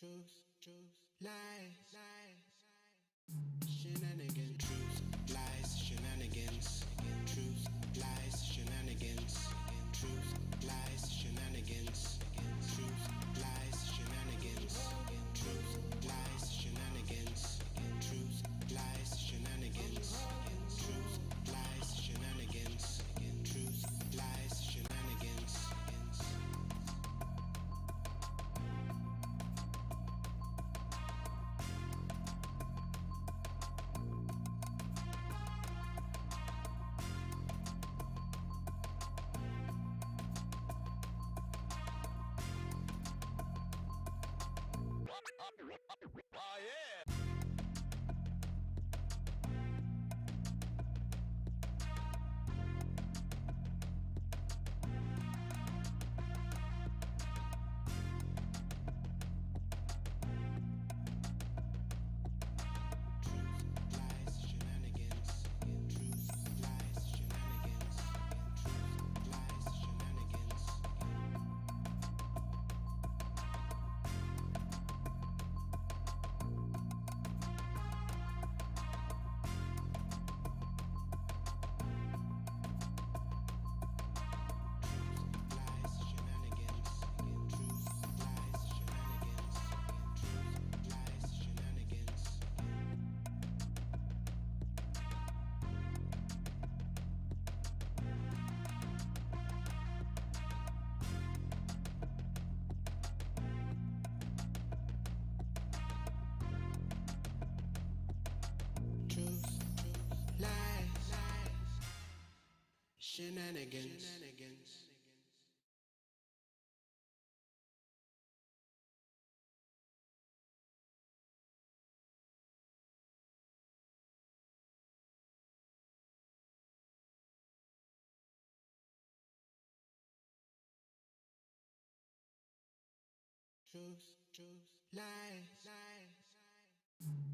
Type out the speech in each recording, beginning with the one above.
Truth, lies, shenanigans. Truth, lies, shenanigans. Truth, lies, shenanigans. Truth, lies, shenanigans. Truth, lies, shenanigans. Truth, lies, shenanigans. Truth, lies, shenanigans. Truth, lies, shenanigans. Truth, lies, shenanigans.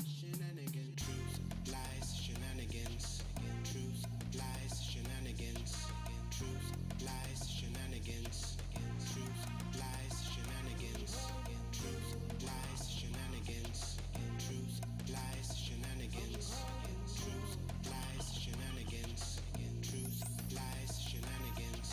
Shenanigans. Truth, lies, shenanigans. Truth, lies, shenanigans. Truth, lies, shenanigans. Truth, lies, shenanigans. Truth, lies, shenanigans. Truth, lies, shenanigans. Truth, lies, shenanigans. Truth, lies, shenanigans. Truth, lies, shenanigans.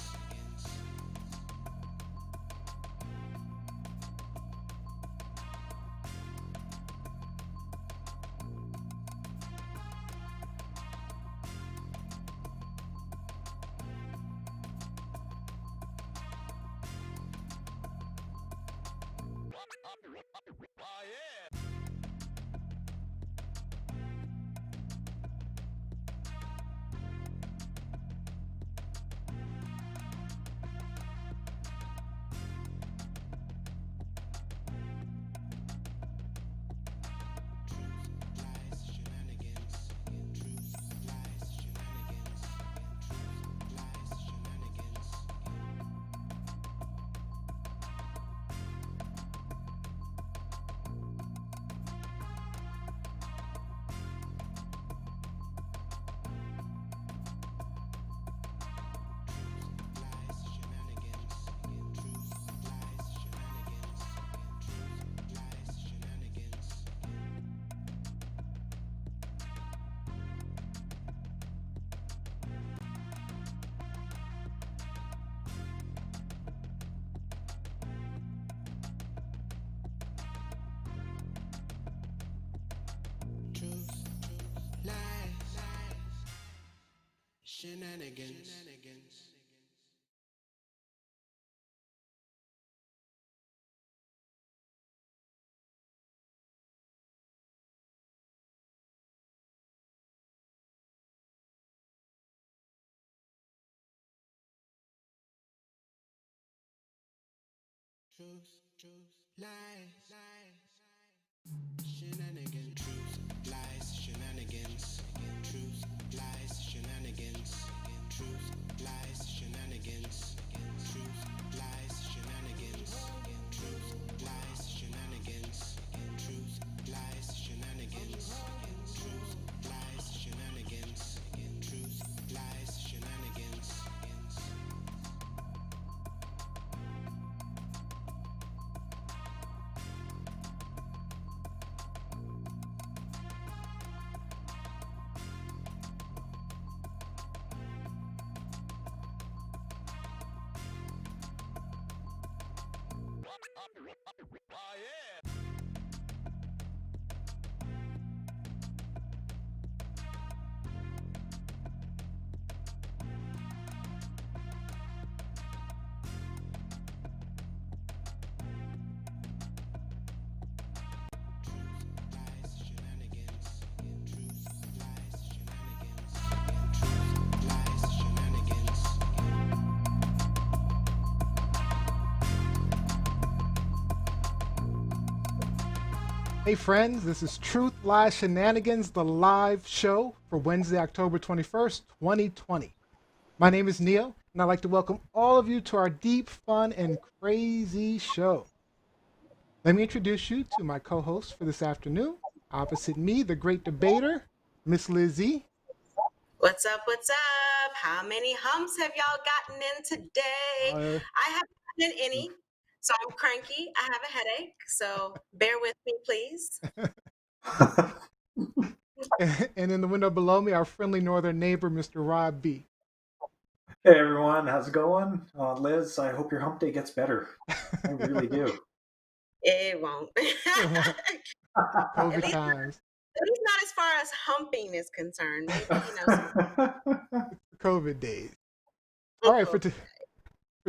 Shenanigans. Truth, lies, shenanigans. Truth, lies, shenanigans. Truth, lies, shenanigans. Truth, lies, shenanigans. Truth, lies, shenanigans. Truth, lies, shenanigans. Truth, lies, shenanigans. Truth, lies, shenanigans. Truth, lies, shenanigans. Hey friends, this is Truth Lies Shenanigans, the live show for Wednesday, October 21st, 2020. My name is Neil, and I'd like to welcome all of you to our deep, fun, and crazy show. Let me introduce you to my co-host for this afternoon. Opposite me, the great debater, Miss Lizzie. What's up? What's up? How many humps have y'all gotten in today? I haven't gotten in any, so I'm cranky. I have a headache, so bear with me, please. And in the window below me, our friendly northern neighbor, Mr. Rob B. Hey everyone, how's it going? Liz, I hope your hump day gets better. I really do. It won't. COVID times. At least not as far as humping is concerned. Maybe, COVID days. All right, for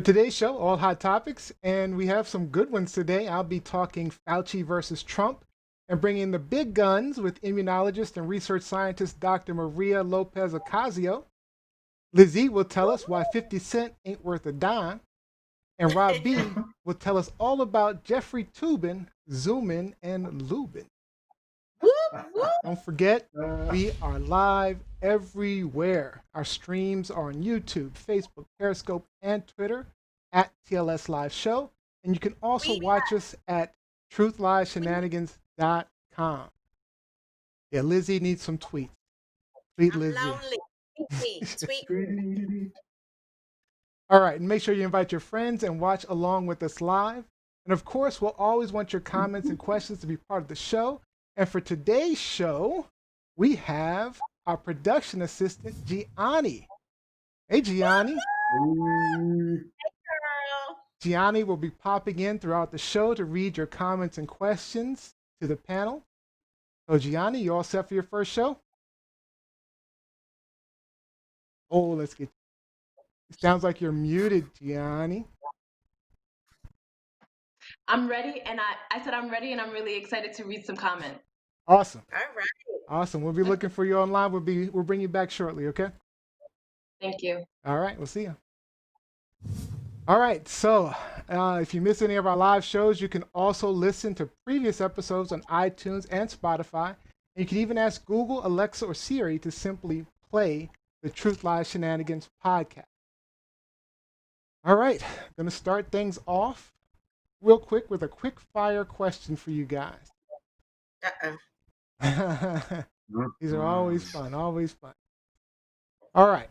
today's show, all hot topics, and we have some good ones today. I'll be talking Fauci versus Trump and bringing the big guns with immunologist and research scientist Dr. Maria Lopez Ocasio. Lizzie will tell us why 50 Cent ain't worth a dime. And Rob B will tell us all about Jeffrey Toobin Zooming and Loobin. Don't forget, we are live everywhere. Our streams are on YouTube, Facebook, Periscope, and Twitter at TLS Live Show. And you can also watch us at truthlieshenanigans.com. Yeah, Lizzie needs some tweets. Tweet I'm Lizzie. lonely. Tweet me. All right, and make sure you invite your friends and watch along with us live. And of course, we'll always want your comments and questions to be part of the show. And for today's show, we have our production assistant, Gianni. Hey, Gianni. Hey, girl. Gianni will be popping in throughout the show to read your comments and questions to the panel. So, Gianni, you all set for your first show? Oh, let's get. It sounds like you're muted, Gianni. I'm ready, and I said I'm ready, and I'm really excited to read some comments. Awesome. All right. Awesome. We'll be looking for you online. We'll bring you back shortly, okay? Thank you. All right, we'll see you. All right, so if you miss any of our live shows, you can also listen to previous episodes on iTunes and Spotify. And you can even ask Google, Alexa, or Siri to simply play the Truth Lies Shenanigans podcast. All right, I'm going to start things off real quick with a quick fire question for you guys. These are always fun, always fun. All right.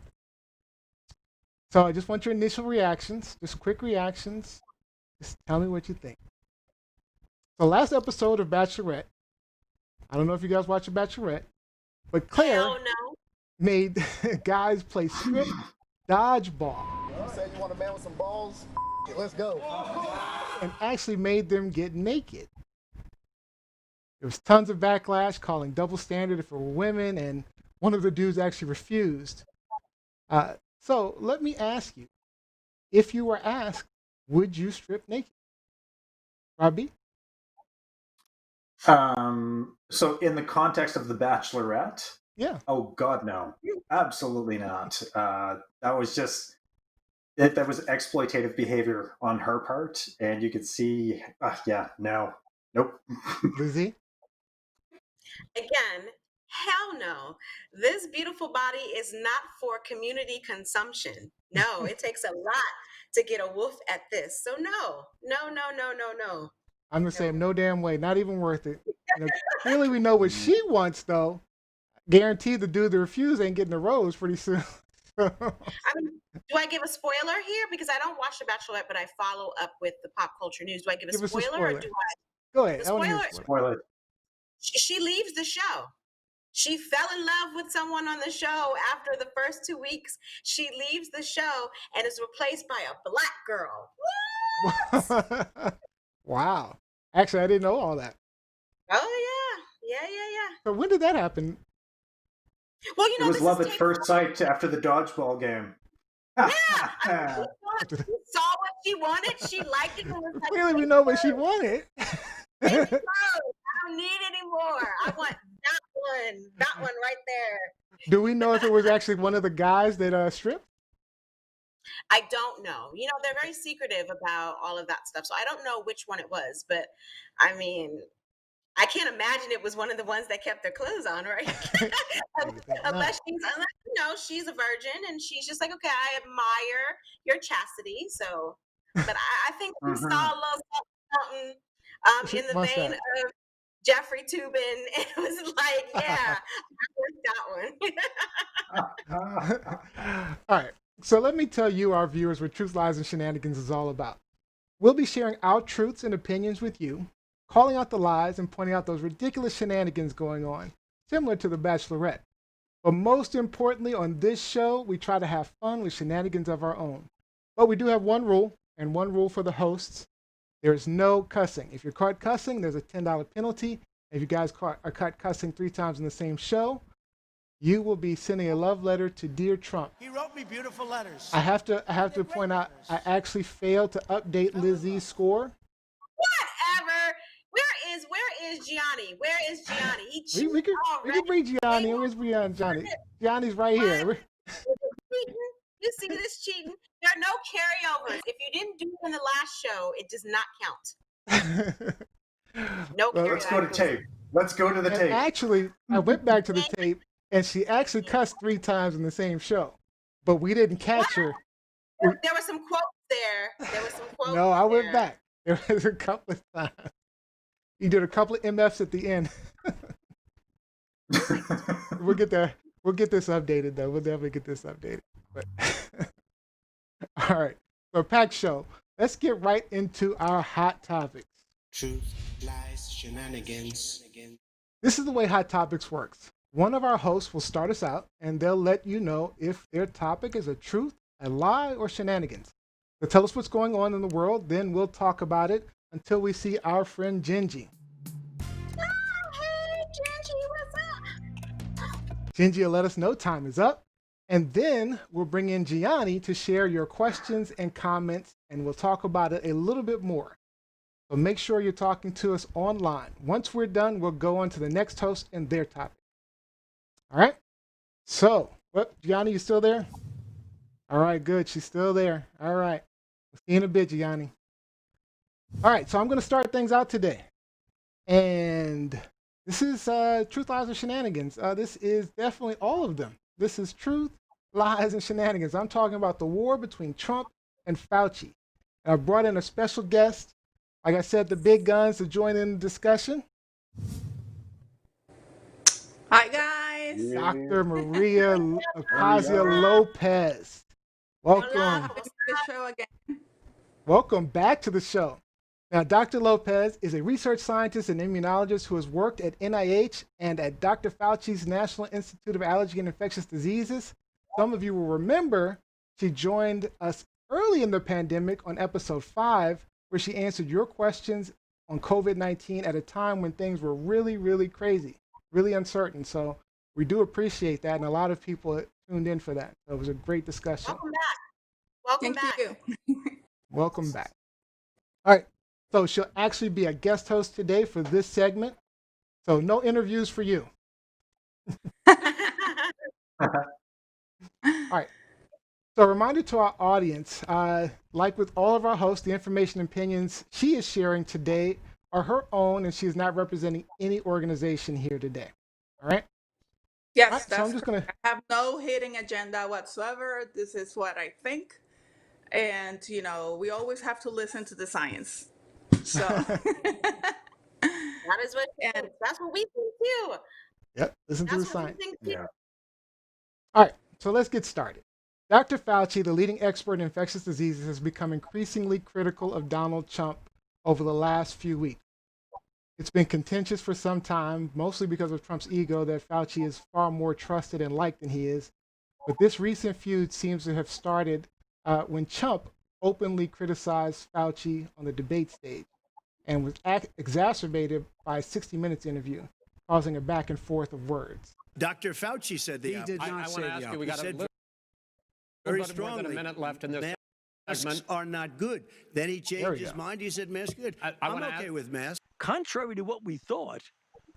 So I just want your initial reactions, just quick reactions. Just tell me what you think. So last episode of Bachelorette, I don't know if you guys watch The Bachelorette, but Claire made guys play strip dodgeball. You said you want a man with some balls? Let's go. And actually made them get naked. There was tons of backlash calling double standard if it were women, and one of the dudes actually refused. So let me ask you, if you were asked, would you strip naked? Robbie? So in the context of The Bachelorette? Yeah. Oh, God, no. Absolutely not. That was just, that was exploitative behavior on her part, and you could see, nope. Lizzie? Again, hell no. This beautiful body is not for community consumption. No, it takes a lot to get a woof at this. So no. I'm going to say no damn way. Not even worth it. Clearly we know what she wants, though. Guaranteed the dude that refused ain't getting a rose pretty soon. I mean, do I give a spoiler here? Because I don't watch The Bachelorette, but I follow up with the pop culture news. Do I give a spoiler? Or do I? Go ahead. Spoiler. She leaves the show. She fell in love with someone on the show after the first 2 weeks. She leaves the show and is replaced by a black girl. What? Wow. Actually, I didn't know all that. Oh, yeah. So when did that happen? Well, it was love at first sight after the dodgeball game. Yeah. I mean, she saw what she wanted. She liked it. And was like, clearly we know what she wanted. I don't need any more. I want that one right there. Do we know if it was actually one of the guys that stripped? I don't know. They're very secretive about all of that stuff. So I don't know which one it was. But I mean, I can't imagine it was one of the ones that kept their clothes on, right? unless she's a virgin and she's just like, okay, I admire your chastity. So, but I think we saw a little something in the vein of Jeffrey Toobin. It was like, yeah, I that one. All right. So let me tell you, our viewers, what Truth, Lies, and Shenanigans is all about. We'll be sharing our truths and opinions with you, calling out the lies and pointing out those ridiculous shenanigans going on, similar to The Bachelorette. But most importantly, on this show, we try to have fun with shenanigans of our own. But we do have one rule, and one rule for the hosts. There's no cussing. If you're caught cussing, there's a $10 penalty. If you guys are caught cussing 3 times in the same show, you will be sending a love letter to Dear Trump. He wrote me beautiful letters. I have to point out, I actually failed to update Lizzie's score. Whatever. Where is Gianni? Where is Gianni? He cheated we can bring Gianni. Where's Gianni? Gianni's right here. You see this cheating? There are no carryovers. If you didn't do it in the last show, it does not count. No carryovers. Let's go to tape. Let's go to the tape. Actually, I went back to the tape, and she actually cussed 3 times in the same show, but we didn't catch her. There were some quotes there. No, I went back. There was a couple of times. You did a couple of MFs at the end. We'll get this updated though. We'll definitely get this updated. But all right. So packed show. Let's get right into our hot topics. Truth, lies, shenanigans. This is the way hot topics works. One of our hosts will start us out and they'll let you know if their topic is a truth, a lie, or shenanigans. They'll tell us what's going on in the world, then we'll talk about it until we see our friend Gingy. Hey, Gingy, what's up? Gingy will let us know time is up, and then we'll bring in Gianni to share your questions and comments, and we'll talk about it a little bit more. So make sure you're talking to us online. Once we're done, we'll go on to the next host and their topic. All right? So, Gianni, you still there? All right, good. She's still there. All right. We'll see you in a bit, Gianni. All right, so I'm going to start things out today. And this is Truth, Lies, and Shenanigans. This is definitely all of them. This is Truth, Lies, and Shenanigans. I'm talking about the war between Trump and Fauci. And I brought in a special guest, like I said, the big guns to join in the discussion. Hi, guys. Dr. Maria Ocasio Lopez. Welcome. To the show again. Welcome back to the show. Now, Dr. Lopez is a research scientist and immunologist who has worked at NIH and at Dr. Fauci's National Institute of Allergy and Infectious Diseases. Some of you will remember she joined us early in the pandemic on episode 5, where she answered your questions on COVID-19 at a time when things were really, really crazy, really uncertain. So we do appreciate that, and a lot of people tuned in for that. So it was a great discussion. Welcome back. Thank you. Welcome back. All right. So she'll actually be a guest host today for this segment. So no interviews for you. All right. So a reminder to our audience, like with all of our hosts, the information and opinions she is sharing today are her own, and she is not representing any organization here today. All right? Yes, right, so I'm just gonna... I have no hidden agenda whatsoever. This is what I think. And, you know, we always have to listen to the science. So that is what that's what we think too. Yep, listen to the science. Yeah. All right, so let's get started. Dr. Fauci, the leading expert in infectious diseases, has become increasingly critical of Donald Trump over the last few weeks. It's been contentious for some time, mostly because of Trump's ego that Fauci is far more trusted and liked than he is. But this recent feud seems to have started when Trump openly criticized Fauci on the debate stage and was exacerbated by a 60 Minutes interview, causing a back and forth of words. Dr. Fauci said the opposite. He did not say the opposite. We got very strongly, more than a minute left in this masks segment. Are not good. Then he changed his mind. He said masks good. I'm okay with masks. Contrary to what we thought,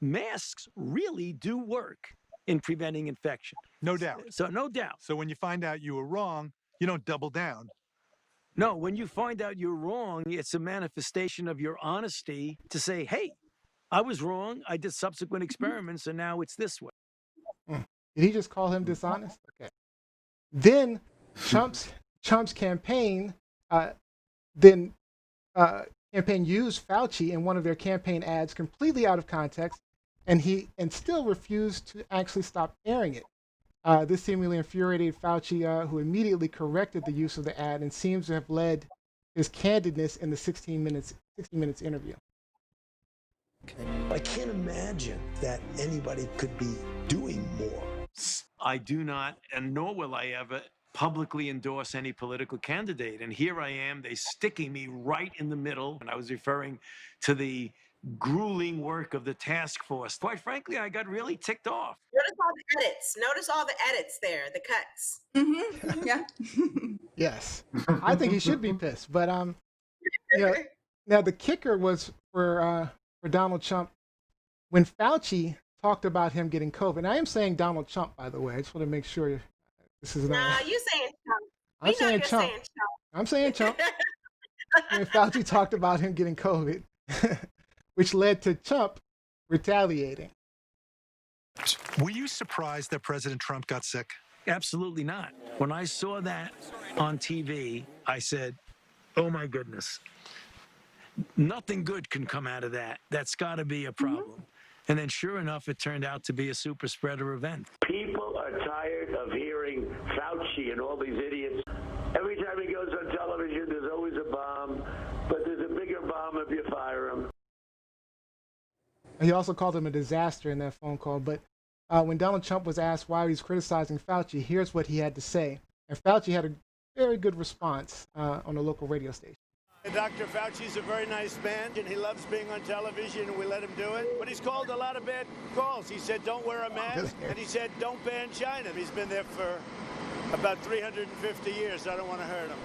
masks really do work in preventing infection. No doubt. So no doubt. So when you find out you were wrong, you don't double down. No, when you find out you're wrong, it's a manifestation of your honesty to say, hey, I was wrong. I did subsequent experiments, and now it's this way. Did he just call him dishonest? Okay. Then Trump's campaign campaign used Fauci in one of their campaign ads completely out of context, and still refused to actually stop airing it. This seemingly infuriated Fauci, who immediately corrected the use of the ad and seems to have led his candidness in the 60 minutes interview. I can't imagine that anybody could be doing more. I do not, and nor will I ever publicly endorse any political candidate. And here I am, they sticking me right in the middle. And I was referring to the grueling work of the task force. Quite frankly, I got really ticked off. Notice all the edits. Notice all the edits there, the cuts. Mm-hmm. Yeah. Yes. I think he should be pissed. But now the kicker was for Donald Trump when Fauci talked about him getting COVID. And I am saying Donald Trump, by the way. I just want to make sure this is not. Nah, you saying Trump. I'm saying Trump. I'm saying Trump. When Fauci talked about him getting COVID, which led to Trump retaliating. Were you surprised that President Trump got sick? Absolutely not. When I saw that on TV, I said, oh my goodness, nothing good can come out of that. That's got to be a problem. And then sure enough, it turned out to be a super spreader event. People are tired of hearing Fauci and all these idiots. Every time he goes on television, there's always a bomb, but there's a bigger bomb if you fire him. He also called him a disaster in that phone call. But when Donald Trump was asked why he's criticizing Fauci, here's what he had to say. And Fauci had a very good response on a local radio station. Dr. Fauci's a very nice man, and he loves being on television, and we let him do it. But he's called a lot of bad calls. He said, don't wear a mask, and he said, don't ban China. He's been there for about 350 years. I don't want to hurt him.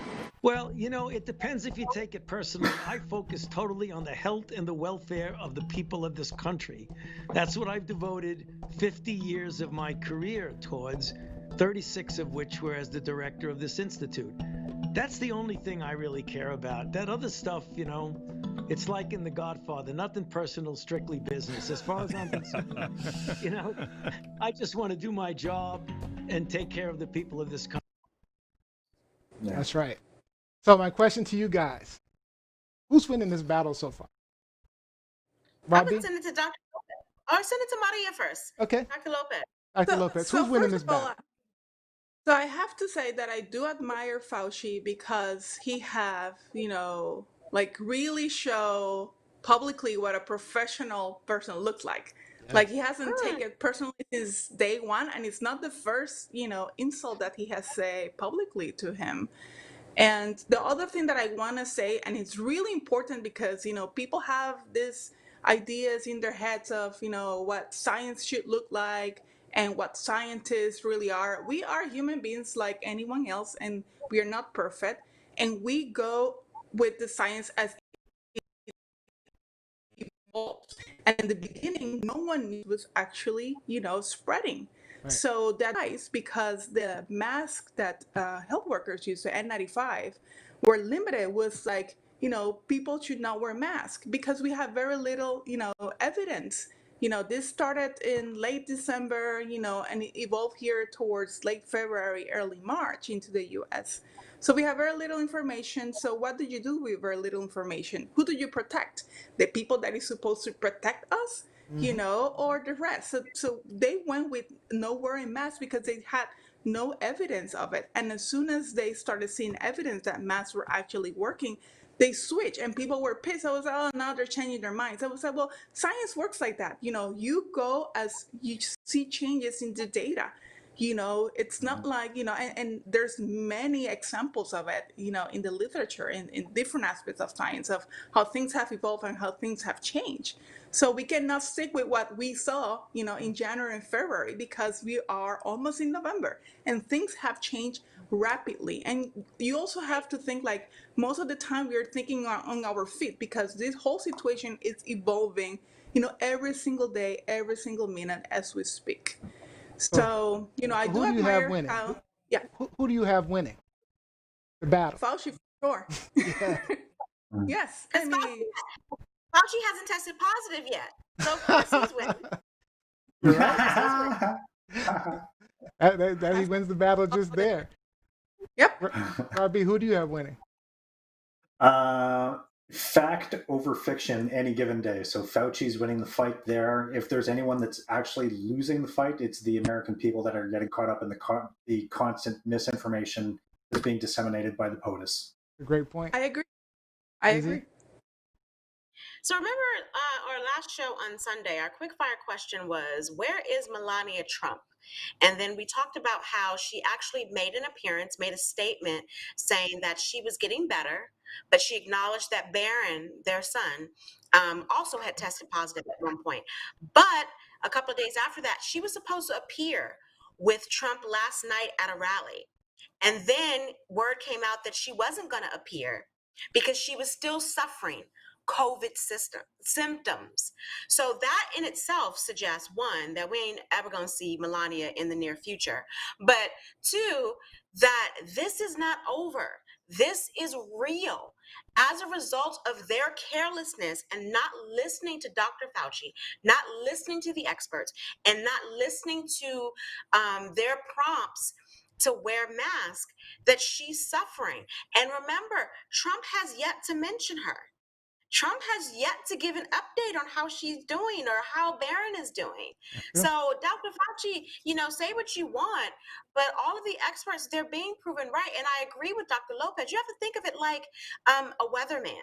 Well, you know, it depends if you take it personally. I focus totally on the health and the welfare of the people of this country. That's what I've devoted 50 years of my career towards, 36 of which were as the director of this institute. That's the only thing I really care about. That other stuff, you know, it's like in The Godfather, nothing personal, strictly business. As far as I'm concerned, you know, I just want to do my job and take care of the people of this country. Yeah. That's right. So my question to you guys, who's winning this battle so far? Robbie? I would send it to Dr. Lopez. Or send it to Maria first. Okay. Dr. Lopez. Dr. Lopez, who's winning this battle? So I have to say that I do admire Fauci because he have, you know, like really show publicly what a professional person looks like. Yeah. Like he hasn't taken it personally since day one, and it's not the first, you know, insult that he has said publicly to him. And the other thing that I want to say, and it's really important because, you know, people have these ideas in their heads of, you know, what science should look like and what scientists really are. We are human beings like anyone else, and we are not perfect. And we go with the science as it evolves. And in the beginning, no one was actually, you know, spreading. Right. So that's nice because the mask that health workers use, the N95, were limited with like, you know, people should not wear masks because we have very little, you know, evidence. You know, this started in late December, you know, and it evolved here towards late February, early March into the US. So we have very little information. So what do you do with very little information? Who do you protect? The people that is supposed to protect us? You know, or the rest. So they went with no wearing masks because they had no evidence of it. And as soon as they started seeing evidence that masks were actually working, they switched and people were pissed. I was like, oh, now they're changing their minds. I was like, well, science works like that. You know, you go as you see changes in the data. You know, it's not like, you know, and there's many examples of it, you know, in the literature, in different aspects of science, of how things have evolved and how things have changed. So we cannot stick with what we saw, you know, in January and February because we are almost in November and things have changed rapidly. And you also have to think like most of the time we are thinking on our feet because this whole situation is evolving, you know, every single day, every single minute as we speak. So, you know, I do admire how, yeah. Who do you have winning the battle? Fauci, for sure. Yes. I mean, Fauci hasn't tested positive yet. So of course he's winning. You're right. that he wins the battle just there. Yep. Robbie, who do you have winning? Fact over fiction any given day. So Fauci's winning the fight there. If there's anyone that's actually losing the fight, it's the American people that are getting caught up in the constant misinformation that's being disseminated by the POTUS. Great point. I agree. So remember our last show on Sunday, our quick fire question was, where is Melania Trump? And then we talked about how she actually made an appearance, made a statement saying that she was getting better, but she acknowledged that Barron, their son, also had tested positive at one point. But a couple of days after that, she was supposed to appear with Trump last night at a rally. And then word came out that she wasn't going to appear because she was still suffering COVID symptoms. So that in itself suggests, one, that we ain't ever going to see Melania in the near future. But two, that this is not over. This is real. As a result of their carelessness and not listening to Dr. Fauci, not listening to the experts, and not listening to their prompts to wear masks, that she's suffering. And remember, Trump has yet to mention her. Trump has yet to give an update on how she's doing or how Barron is doing. Yeah. So Dr. Fauci, say what you want, but all of the experts, they're being proven right. And I agree with Dr. Lopez. You have to think of it like a weatherman.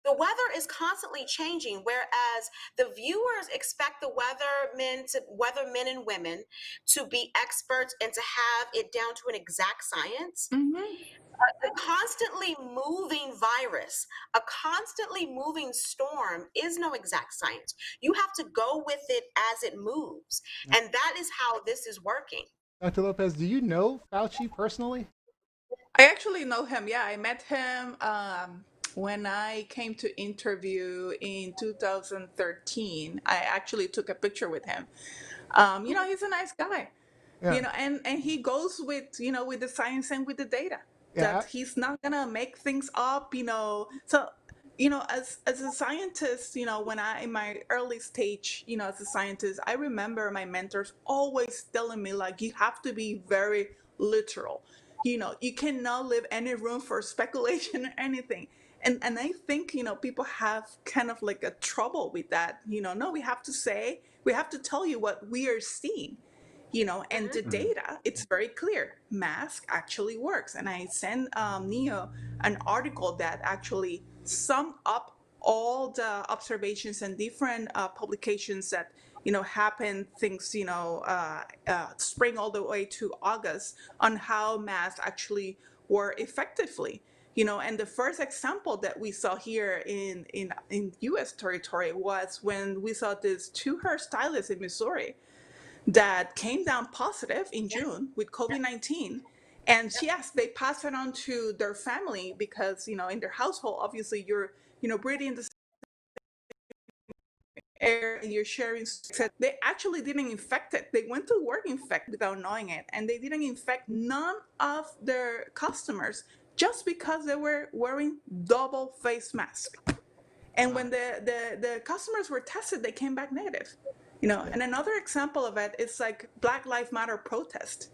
The weather is constantly changing, whereas the viewers expect the weathermen and women to be experts and to have it down to an exact science. A constantly moving virus, a constantly moving storm is no exact science. You have to go with it as it moves. And that is how this is working. Dr. Lopez, do you know Fauci personally? I actually know him. Yeah, I met him when I came to interview in 2013. I actually took a picture with him. He's a nice guy. Yeah. And he goes with with the science and with the data. Yeah. That he's not gonna make things up. So as a scientist, when I in my early stage, as a scientist, I remember my mentors always telling me, like, you have to be very literal. You cannot leave any room for speculation or anything. And I think people have kind of like a trouble with that. No, we have to tell you what we are seeing. And the data, it's very clear. Mask actually works. And I sent Neo an article that actually summed up all the observations and different publications that happened things spring all the way to August on how masks actually were effectively. And the first example that we saw here in U.S. territory was when we saw these two hairstylists in Missouri that came down positive in June with COVID-19. And yes, they passed it on to their family because, in their household, obviously you're, breathing the air and you're sharing. They actually didn't infect it. They went to work infected without knowing it. And they didn't infect none of their customers just because they were wearing double face masks. And when the customers were tested, they came back negative. And another example of it is like Black Lives Matter protest.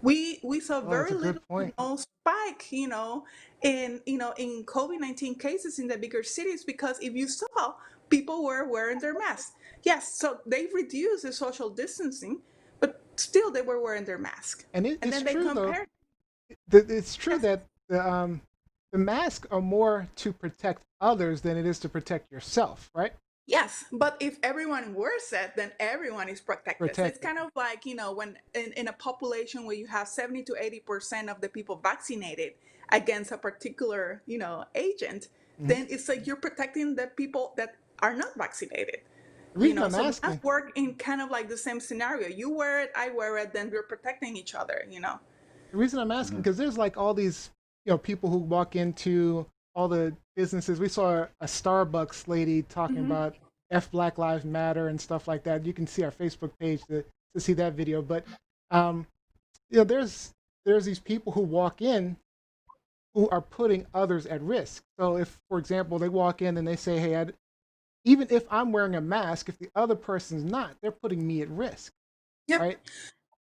We saw very little spike, in COVID-19 cases in the bigger cities because if you saw, people were wearing their masks. Yes, so they reduced the social distancing, but still they were wearing their mask. And then they compared. It's true that the masks are more to protect others than it is to protect yourself, right? Yes, but if everyone wears it, then everyone is protected. So it's kind of like, when in a population where you have 70 to 80% of the people vaccinated against a particular, agent, then it's like you're protecting the people that are not vaccinated. So masks work in kind of like the same scenario. You wear it, I wear it, then we're protecting each other, The reason I'm asking, because there's like all these, people who walk into all the businesses. We saw a Starbucks lady talking about F Black Lives Matter and stuff like that. You can see our Facebook page to see that video. But there's these people who walk in who are putting others at risk. So if, for example, they walk in and they say, "Hey, even if I'm wearing a mask, if the other person's not, they're putting me at risk. Yep. Right?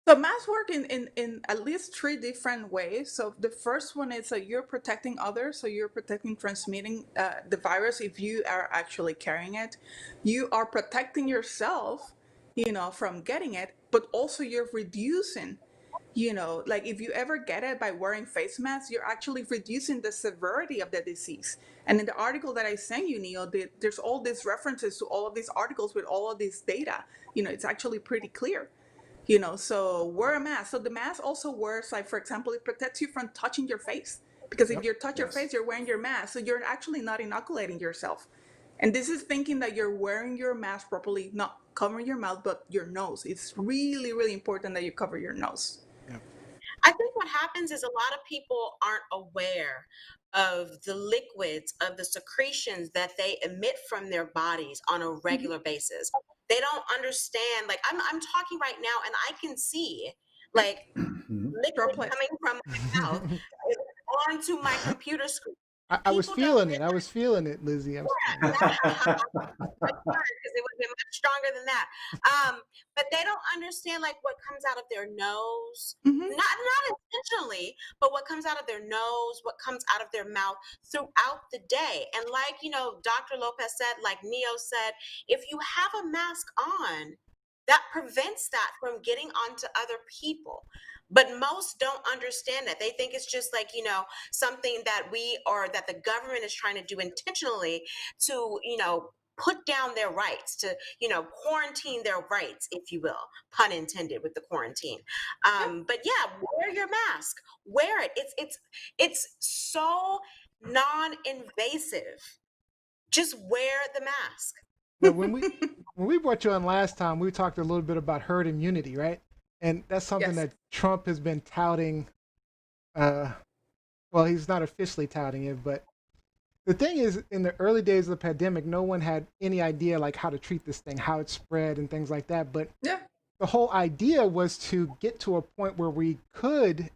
So masks work in at least 3 different ways. So the first one is that you're protecting others. So you're protecting transmitting the virus if you are actually carrying it. You are protecting yourself, from getting it, but also you're reducing, like if you ever get it by wearing face masks, you're actually reducing the severity of the disease. And in the article that I sent you, Neil, there's all these references to all of these articles with all of this data. It's actually pretty clear. So wear a mask. So the mask also works, like, for example, it protects you from touching your face. Because if you touch your face, you're wearing your mask. So you're actually not inoculating yourself. And this is thinking that you're wearing your mask properly, not covering your mouth, but your nose. It's really, really important that you cover your nose. I think what happens is a lot of people aren't aware of the liquids, of the secretions that they emit from their bodies on a regular basis. They don't understand, like I'm talking right now and I can see like liquid coming from my mouth onto my computer screen. I was feeling it. I was feeling it, Lizzie. Because it would have been much stronger than that. But they don't understand like what comes out of their nose, not intentionally, but what comes out of their nose, what comes out of their mouth throughout the day. And like, Dr. Lopez said, like Neo said, if you have a mask on, that prevents that from getting onto other people. But most don't understand that. They think it's just like, something that that the government is trying to do intentionally to, put down their rights, to, quarantine their rights, if you will, pun intended with the quarantine. But yeah, wear your mask, wear it. It's so non-invasive. Just wear the mask. But when we brought you on last time, we talked a little bit about herd immunity, right? And that's something that Trump has been touting. Well, he's not officially touting it, but the thing is, in the early days of the pandemic, no one had any idea like how to treat this thing, how it spread and things like that. But the whole idea was to get to a point where we could,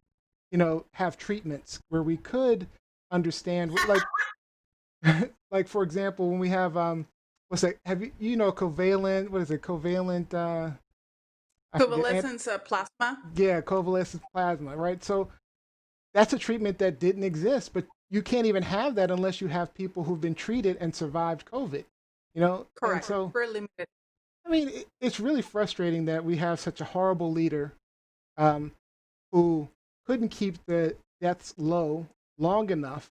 have treatments, where we could understand, like, like for example, when we have what's that? Have you covalent? What is it? Covalent. Convalescence plasma? Yeah, convalescent plasma, right? So that's a treatment that didn't exist, but you can't even have that unless you have people who've been treated and survived COVID, Correct. And so, very limited. I mean, it's really frustrating that we have such a horrible leader who couldn't keep the deaths low long enough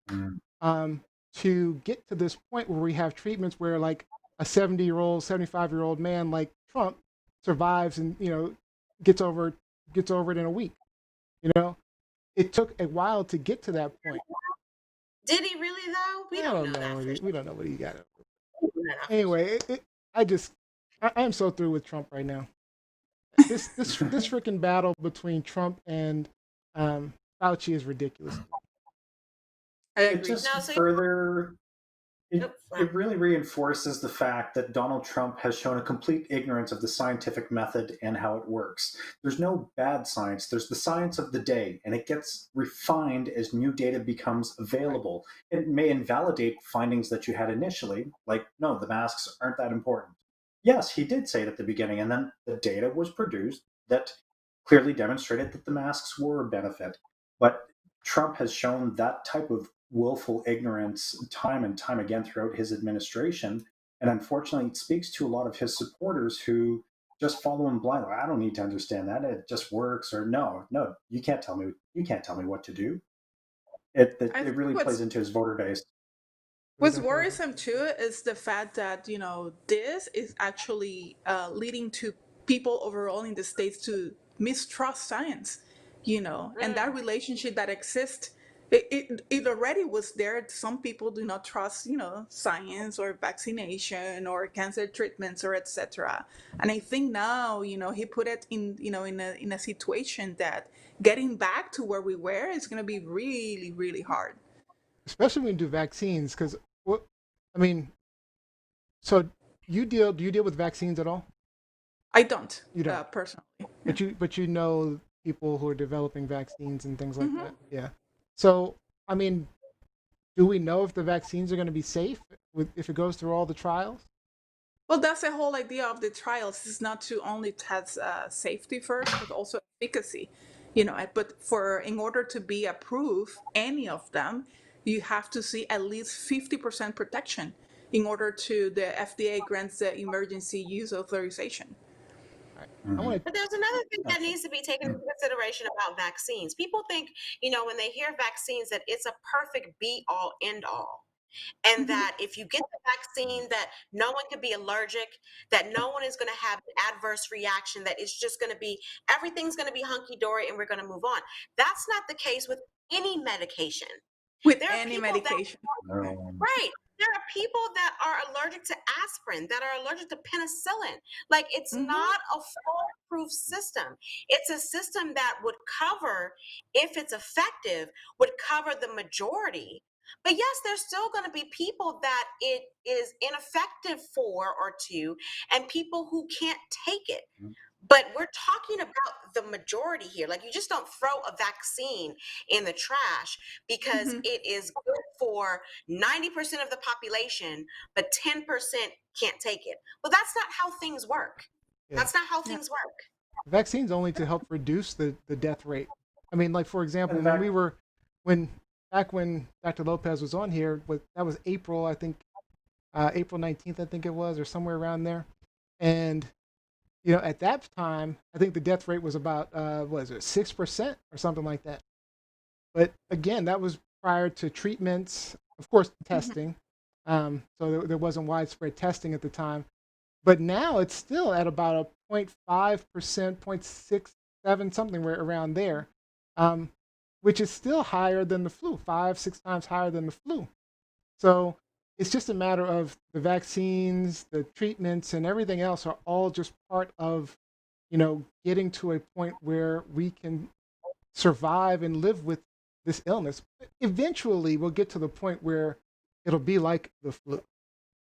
to get to this point where we have treatments where like a 70-year-old, 75-year-old man like Trump survives and gets over it in a week. It took a while to get to that point. Did he really though? We don't know what he got. Anyway, I am so through with Trump right now. This freaking battle between Trump and Fauci is ridiculous. It just it really reinforces the fact that Donald Trump has shown a complete ignorance of the scientific method and how it works. There's no bad science. There's the science of the day, and it gets refined as new data becomes available. It may invalidate findings that you had initially, like, no, the masks aren't that important. Yes, he did say it at the beginning, and then the data was produced that clearly demonstrated that the masks were a benefit. But Trump has shown that type of willful ignorance time and time again throughout his administration. And unfortunately, it speaks to a lot of his supporters who just follow him blindly. I don't need to understand that. It just works. Or no, you can't tell me what to do. It really plays into his voter base. What's worrisome too is the fact that, this is actually leading to people overall in the States to mistrust science, and that relationship that exists, it already was there. Some people do not trust, science or vaccination or cancer treatments or etc. And I think now, he put it in, in a situation that getting back to where we were is going to be really, really hard. Especially when you do vaccines, because so do you deal with vaccines at all? I don't. You don't personally. But you know people who are developing vaccines and things like that. Yeah. So do we know if the vaccines are going to be safe if it goes through all the trials? Well, that's the whole idea of the trials, is not to only test safety first, but also efficacy. But in order to be approved, any of them, you have to see at least 50% protection in order to the FDA grants the emergency use authorization. But there's another thing that needs to be taken into consideration about vaccines. People think, when they hear vaccines, that it's a perfect be all end all. And that if you get the vaccine, that no one can be allergic, that no one is going to have an adverse reaction, that it's just going to be, everything's going to be hunky-dory and we're going to move on. That's not the case with any medication. With any medication. Right. There are people that are allergic to aspirin, that are allergic to penicillin. Like, it's not a foolproof system. It's a system that would cover, if it's effective, would cover the majority. But yes, there's still going to be people that it is ineffective for or to, and people who can't take it. But we're talking about the majority here. Like, you just don't throw a vaccine in the trash because it is good for 90% of the population, but 10% can't take it. Well, that's not how things work. That's not how things work. Vaccines only to help reduce the death rate. I mean, like, for example, back when Dr. Lopez was on here, that was April, I think, April 19th, I think it was, or somewhere around there. And, at that time, I think the death rate was about, 6% or something like that. But again, that was prior to treatments, of course, testing. So there wasn't widespread testing at the time. But now it's still at about a 0.5%, 0.67, something around there. Which is still higher than the flu, 5-6 times higher than the flu. So it's just a matter of the vaccines, the treatments, and everything else are all just part of, getting to a point where we can survive and live with this illness. Eventually, we'll get to the point where it'll be like the flu.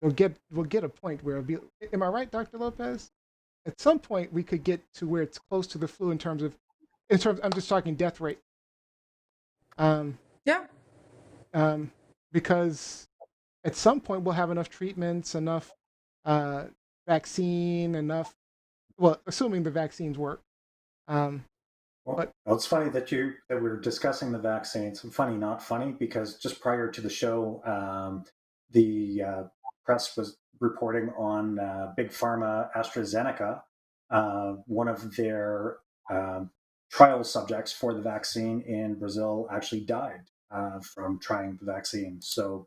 We'll get a point where it'll be. Am I right, Dr. Lopez? At some point, we could get to where it's close to the flu in terms of, I'm just talking death rate. Because at some point we'll have enough treatments, enough vaccine, assuming the vaccines work. But it's funny that we're discussing the vaccines. Funny, not funny, because just prior to the show, the press was reporting on Big Pharma, AstraZeneca. One of their trial subjects for the vaccine in Brazil actually died from trying the vaccine. So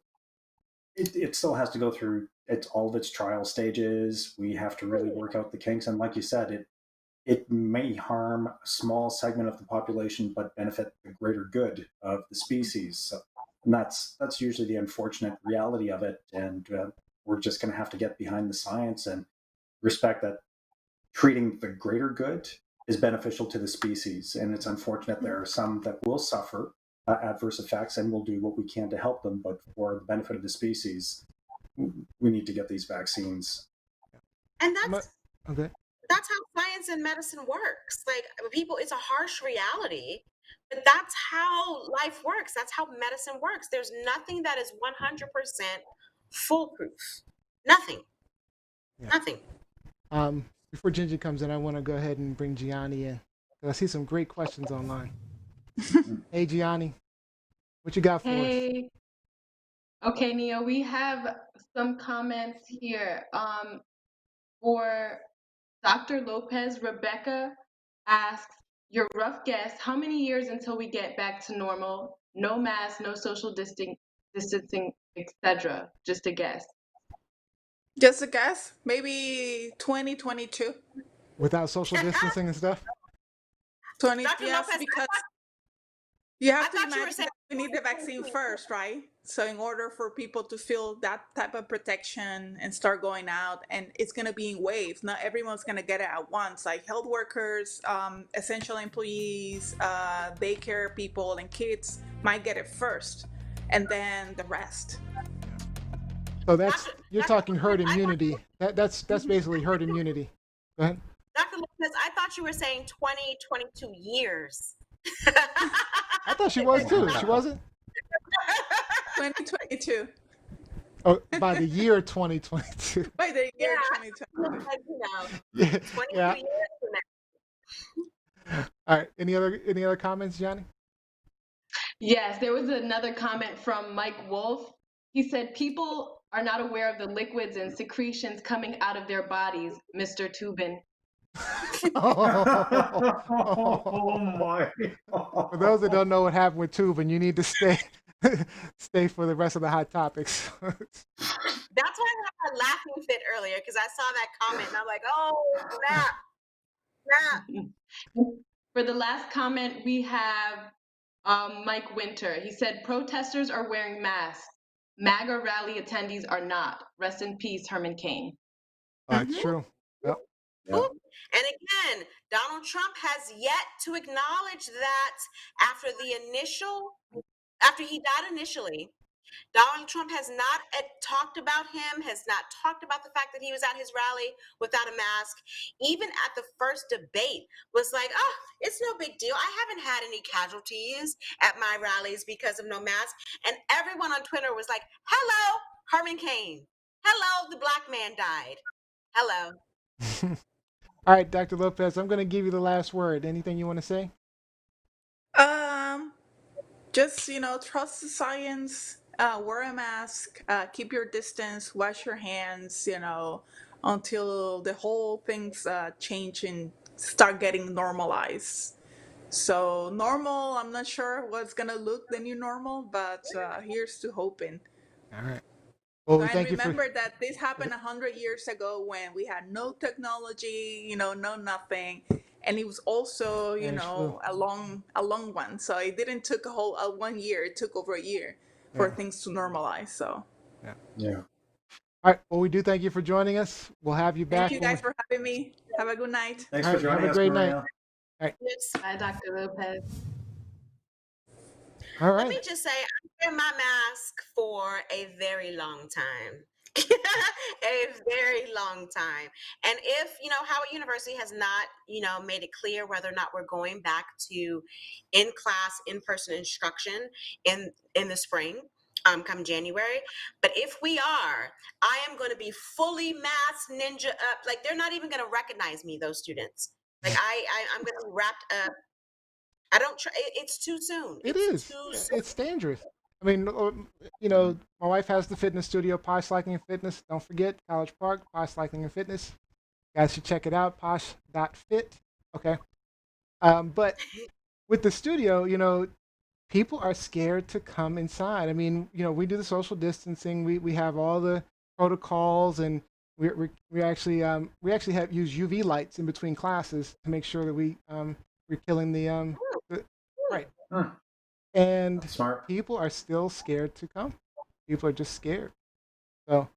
it still has to go through all of its trial stages. We have to really work out the kinks. And like you said, it may harm a small segment of the population, but benefit the greater good of the species. So, and that's usually the unfortunate reality of it. And we're just going to have to get behind the science and respect that treating the greater good is beneficial to the species. And it's unfortunate there are some that will suffer adverse effects, and we'll do what we can to help them. But for the benefit of the species, we need to get these vaccines. And that's how science and medicine works. Like, people, it's a harsh reality, but that's how life works. That's how medicine works. There's nothing that is 100% foolproof. Nothing. Nothing. Before Gingy comes in, I want to go ahead and bring Gianni in. I see some great questions online. Hey, Gianni, what you got for us? Okay, Neo, we have some comments here. For Dr. Lopez, Rebecca asks, your rough guess, how many years until we get back to normal? No mask, no social distancing, etc. Just a guess. Just a guess? Maybe 2022. Without social distancing and stuff? 20, Dr. yes, Lopez, because you have to imagine that we need the vaccine first, right? So in order for people to feel that type of protection and start going out, and it's going to be in waves. Not everyone's going to get it at once. Like health workers, essential employees, daycare people, and kids might get it first, and then the rest. So you're talking herd immunity. That's basically herd immunity. Go ahead. Dr. Lopez, I thought you were saying 22 years. I thought she was too. She wasn't? 2022. Oh, by the year 2022. By the year Yeah. 2022. Like, you know, Yeah. 22 Yeah. years from now. All right. Any other comments, Johnny? Yes, there was another comment from Mike Wolf. He said, people are not aware of the liquids and secretions coming out of their bodies, Mr. Toobin. Oh my! For those that don't know what happened with Toobin, you need to stay for the rest of the hot topics. That's why I had a laughing fit earlier, because I saw that comment and I'm like, oh, snap. For the last comment, we have Mike Winter. He said, protesters are wearing masks. MAGA rally attendees are not. Rest in peace, Herman Cain. That's true. Yep. Yep. And again, Donald Trump has yet to acknowledge that after he died initially, Donald Trump has not talked about him, has not talked about the fact that he was at his rally without a mask. Even at the first debate was like, oh, it's no big deal. I haven't had any casualties at my rallies because of no mask. And everyone on Twitter was like, hello, Herman Cain. Hello, the black man died. Hello. All right, Dr. Lopez, I'm going to give you the last word. Anything you want to say? Just, trust the science, wear a mask, keep your distance, wash your hands, until the whole things change and start getting normalized. So normal, I'm not sure what's going to look the new normal, but here's to hoping. All right. Well, and thank remember that this happened 100 years ago when we had no technology, no nothing. And it was also, a long one. So it didn't took a whole 1 year. It took over a year for things to normalize. So yeah. All right. Well, we do thank you for joining us. We'll have you back. Thank you guys for having me. Have a good night. Thanks for joining us. Have a great night. All right. Bye, Dr. Lopez. All right. Let me just say, I wear my mask for a very long time. A very long time. And if, Howard University has not, made it clear whether or not we're going back to in-class, in-person instruction in the spring, come January. But if we are, I am going to be fully masked ninja up. Like, they're not even going to recognize me, those students. Like, I'm going to be wrapped up. I don't try. It's too soon. It's dangerous. I mean, my wife has the fitness studio, Posh Cycling and Fitness. Don't forget, College Park, Posh Cycling and Fitness. You guys should check it out, posh.fit. Okay. But with the studio, people are scared to come inside. I mean, we do the social distancing. We have all the protocols, and we actually have use UV lights in between classes to make sure that we're killing the right. And people are still scared to come. People are just scared. So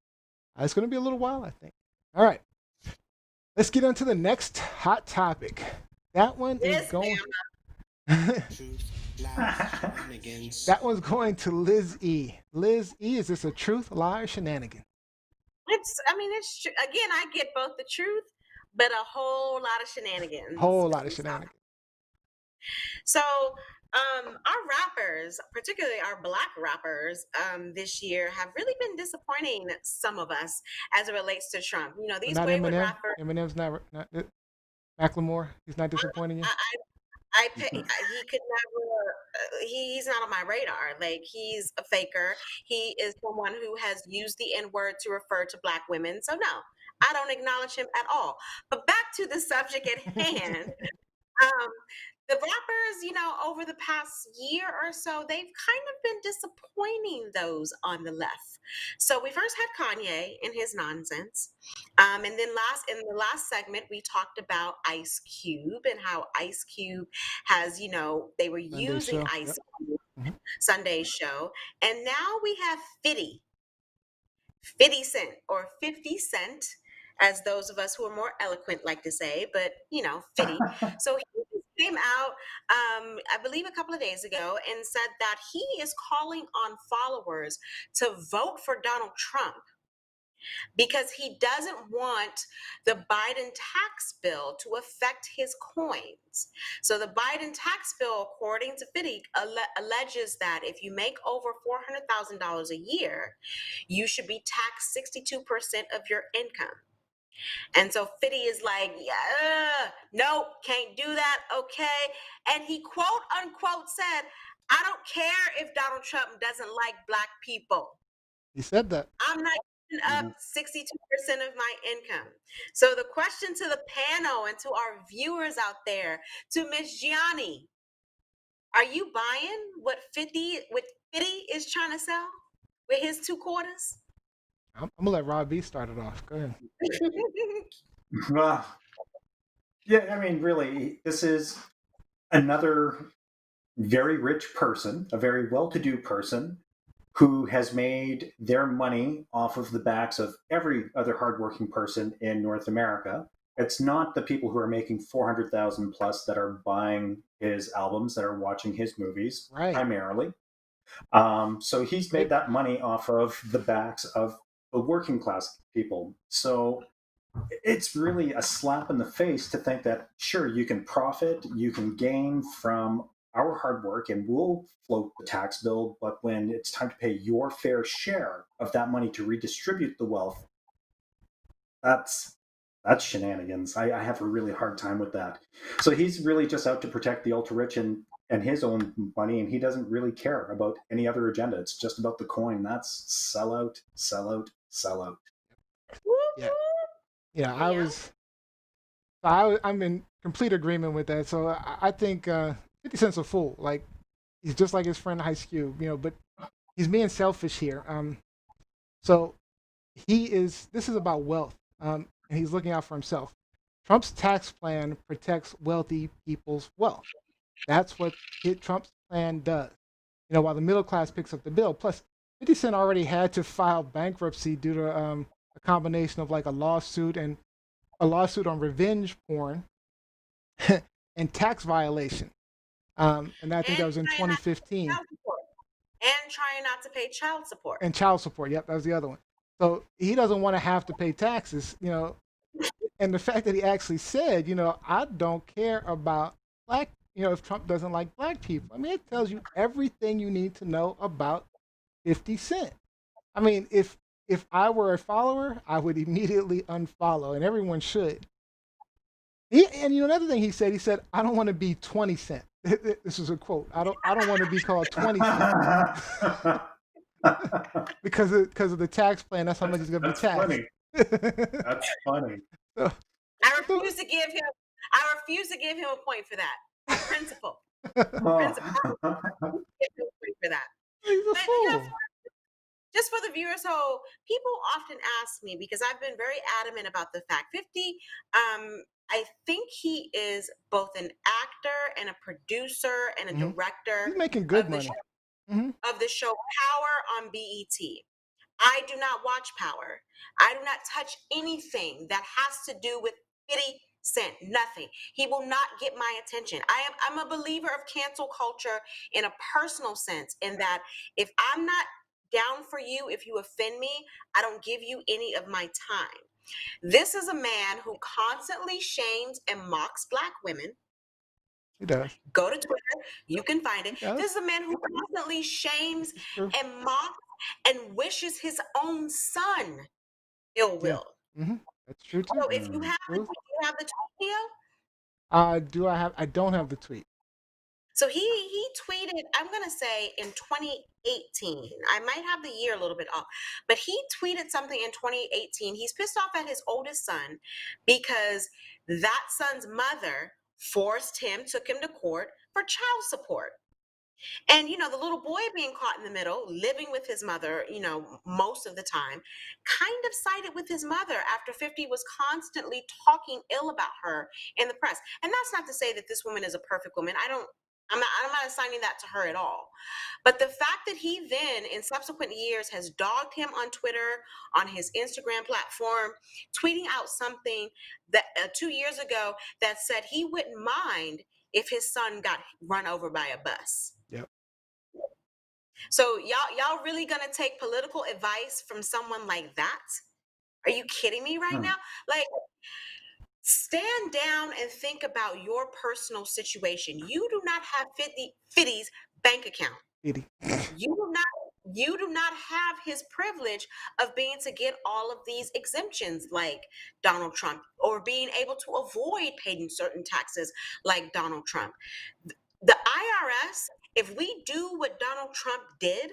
it's going to be a little while, I think. All right. Let's get on to the next hot topic. That one is going. That one's going to Liz E. Liz E, is this a truth, lie, or shenanigan? It's true. Again, I get both the truth, but a whole lot of shenanigans. Whole lot of shenanigans. So, our rappers, particularly our black rappers, this year have really been disappointing some of us as it relates to Trump. These not wayward Eminem. rappers. Eminem's not Macklemore. He's not disappointing you. He could never. He's not on my radar. Like, he's a faker. He is someone who has used the N-word to refer to black women. So no, I don't acknowledge him at all. But back to the subject at hand. The rappers, over the past year or so, they've kind of been disappointing those on the left. So we first had Kanye and his nonsense. And then in the last segment, we talked about Ice Cube and how Ice Cube has, they were using Ice Cube, Sunday's show. And now we have Fitty Cent, or 50 Cent, as those of us who are more eloquent like to say, but, Fitty. So he came out, I believe a couple of days ago, and said that he is calling on followers to vote for Donald Trump because he doesn't want the Biden tax bill to affect his coins. So the Biden tax bill, according to Fitty, alleges that if you make over $400,000 a year, you should be taxed 62% of your income. And so Fitty is like, yeah, nope, can't do that. Okay. And he quote unquote said, I don't care if Donald Trump doesn't like Black people. He said that. I'm not giving up 62% of my income. So the question to the panel and to our viewers out there, to Miss Gianni, are you buying what Fitty is trying to sell with his 2 quarters? I'm gonna let Rob B start it off. Go ahead. Yeah, I mean, really, this is another very rich person, a very well-to-do person, who has made their money off of the backs of every other hardworking person in North America. It's not the people who are making 400,000 plus that are buying his albums, that are watching his movies, primarily. So he's made that money off of the backs of the working class people. So it's really a slap in the face to think that, sure, you can profit, you can gain from our hard work, and we'll float the tax bill, but when it's time to pay your fair share of that money to redistribute the wealth, that's shenanigans. I have a really hard time with that. So he's really just out to protect the ultra-rich and his own money, and he doesn't really care about any other agenda. It's just about the coin. That's sell out, sell out, sell out. Yeah, I'm in complete agreement with that. So I think 50 Cent's a fool. Like, he's just like his friend Ice Cube, but he's being selfish here. So this is about wealth, and he's looking out for himself. Trump's tax plan protects wealthy people's wealth. That's what Trump's plan does. While the middle class picks up the bill. Plus, 50 Cent already had to file bankruptcy due to a combination of like a lawsuit on revenge porn and tax violation. And I think that was in 2015. And trying not to pay child support. And child support. Yep, that was the other one. So he doesn't want to have to pay taxes, And the fact that he actually said, I don't care about Black, if Trump doesn't like Black people. I mean, it tells you everything you need to know about 50 Cent. I mean, if I were a follower, I would immediately unfollow, and everyone should. Another thing he said, I don't want to be 20 Cent. This is a quote. I don't want to be called 20 Cent. because of the tax plan. That's how much he's going to be taxed. Funny. That's funny. I refuse to give him a point for that. Principle. Principle. Give him a point for that. He's a fool. Just for the viewers, so people often ask me, because I've been very adamant about the fact 50, I think he is both an actor and a producer and a director. He's making good money. Of the show Power on BET. I do not watch Power. I do not touch anything that has to do with 50 Cent. Nothing. He will not get my attention. I'm a believer of cancel culture in a personal sense, in that if I'm not down for you, if you offend me, I don't give you any of my time. This is a man who constantly shames and mocks Black women. He does. Go to Twitter. You can find it. This is a man who constantly shames and mocks and wishes his own son ill will. Yeah. That's true too. So if you have the tweet, Leo? I don't have the tweet. So he tweeted, I'm going to say in 2018, I might have the year a little bit off, but he tweeted something in 2018. He's pissed off at his oldest son because that son's mother took him to court for child support. And, the little boy being caught in the middle, living with his mother, most of the time, kind of sided with his mother after 50 was constantly talking ill about her in the press. And that's not to say that this woman is a perfect woman. I'm not assigning that to her at all. But the fact that he then, in subsequent years, has dogged him on Twitter, on his Instagram platform, tweeting out something that 2 years ago that said he wouldn't mind if his son got run over by a bus. Yep. So y'all really gonna take political advice from someone like that? Are you kidding me right now? Like, stand down and think about your personal situation. You do not have Fitty's bank account. Fitty. You do not have his privilege of being to get all of these exemptions like Donald Trump, or being able to avoid paying certain taxes like Donald Trump. The IRS, if we do what Donald Trump did,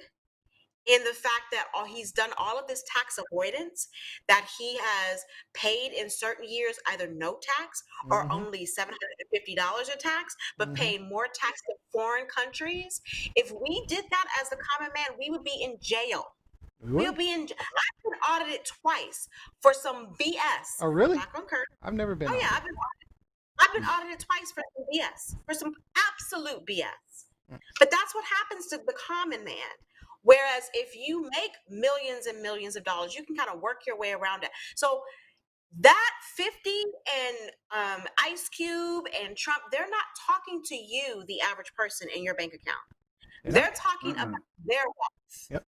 in the fact that he's done all of this tax avoidance, that he has paid in certain years either no tax or only $750 of tax, but paying more tax than foreign countries. If we did that as the common man, we would be in jail. We'll be in. I've been audited twice for some BS. Oh, really? Not gonna curse. I've never been. Oh yeah, I've been audited twice for some BS, for some absolute BS. But that's what happens to the common man. Whereas if you make millions and millions of dollars, you can kind of work your way around it. So that 50 and Ice Cube and Trump, they're not talking to you, the average person in your bank account. They're talking about their wealth. Yep.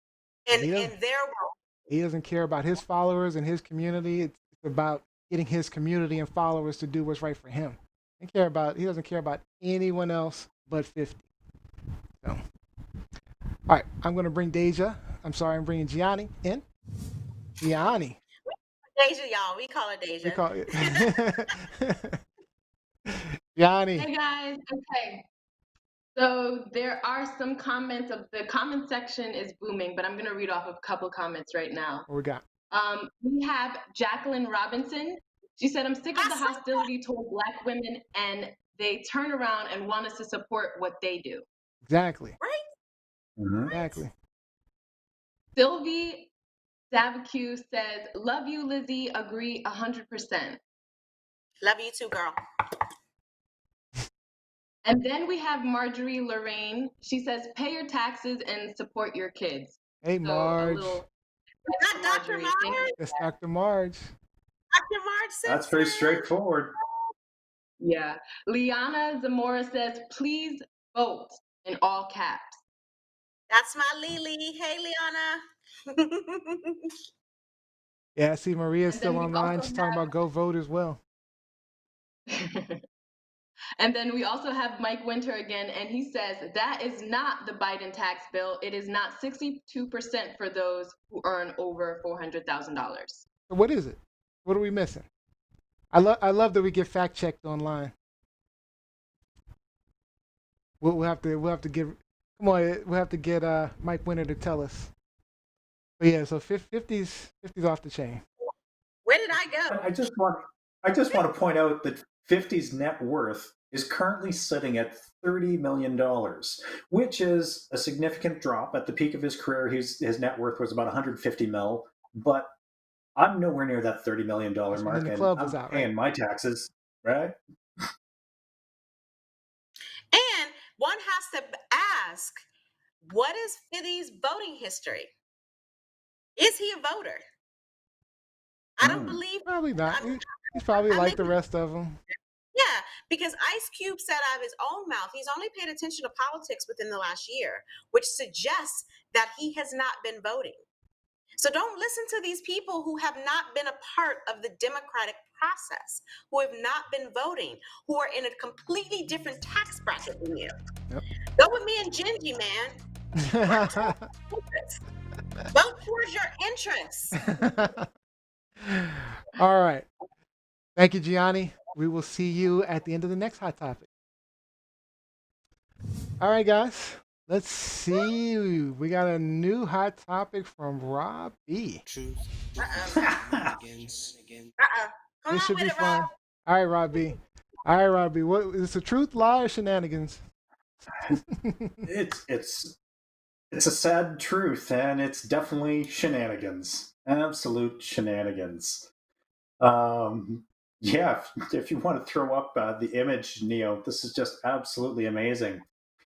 And their wealth. He doesn't care about his followers and his community. It's about getting his community and followers to do what's right for him. He doesn't care about anyone else but 50. So. All right, I'm going to bring I'm bringing Gianni in. Gianni. Deja, y'all. We call her Deja. Gianni. Hey, guys. Okay. So there are some comments. The comment section is booming, but I'm going to read off a couple comments right now. What we got? We have Jacqueline Robinson. She said, I'm sick of the hostility toward Black women, and they turn around and want us to support what they do. Exactly. Right? Exactly. Sylvie Savacue says, love you, Lizzie. Agree 100%. Love you too, girl. And then we have Marjorie Lorraine. She says, pay your taxes and support your kids. Hey, Marge. Not Dr. Marge? It's Dr. Marge. Dr. Marge says that's very straightforward. Yeah. Liana Zamora says, please vote, in all caps. That's my Lily. Hey, Liana. Yeah, I see Maria's still online. She's talking about go vote as well. And then we also have Mike Winter again, and he says, that is not the Biden tax bill. It is not 62% for those who earn over $400,000. So what is it? What are we missing? I love that we get fact checked online. We'll have to give. Come on, we'll have to get Mike Winter to tell us. But yeah, so 50's off the chain. Where did I go? I just want to point out that 50's net worth is currently sitting at $30 million, which is a significant drop. At the peak of his career, his net worth was about 150 mil, but I'm nowhere near that $30 million mark, and I'm paying my taxes, right? And one has to ask, what is Fitty's voting history? Is he a voter? I don't believe. Probably not. He's probably like the rest of them. Yeah, because Ice Cube said out of his own mouth, he's only paid attention to politics within the last year, which suggests that he has not been voting. So don't listen to these people who have not been a part of the democratic process, who have not been voting, who are in a completely different tax bracket than you. Yep. Go with me and Gingy, man. Vote towards your interests. All right. Thank you, Gianni. We will see you at the end of the next hot topic. All right, guys. Let's see. We got a new hot topic from Rob B. Truth. This should be fun. All right, Rob B. What is the truth, lie, or shenanigans? It's a sad truth, and it's definitely shenanigans. Absolute shenanigans. Yeah, if you want to throw up the image, Neo, this is just absolutely amazing.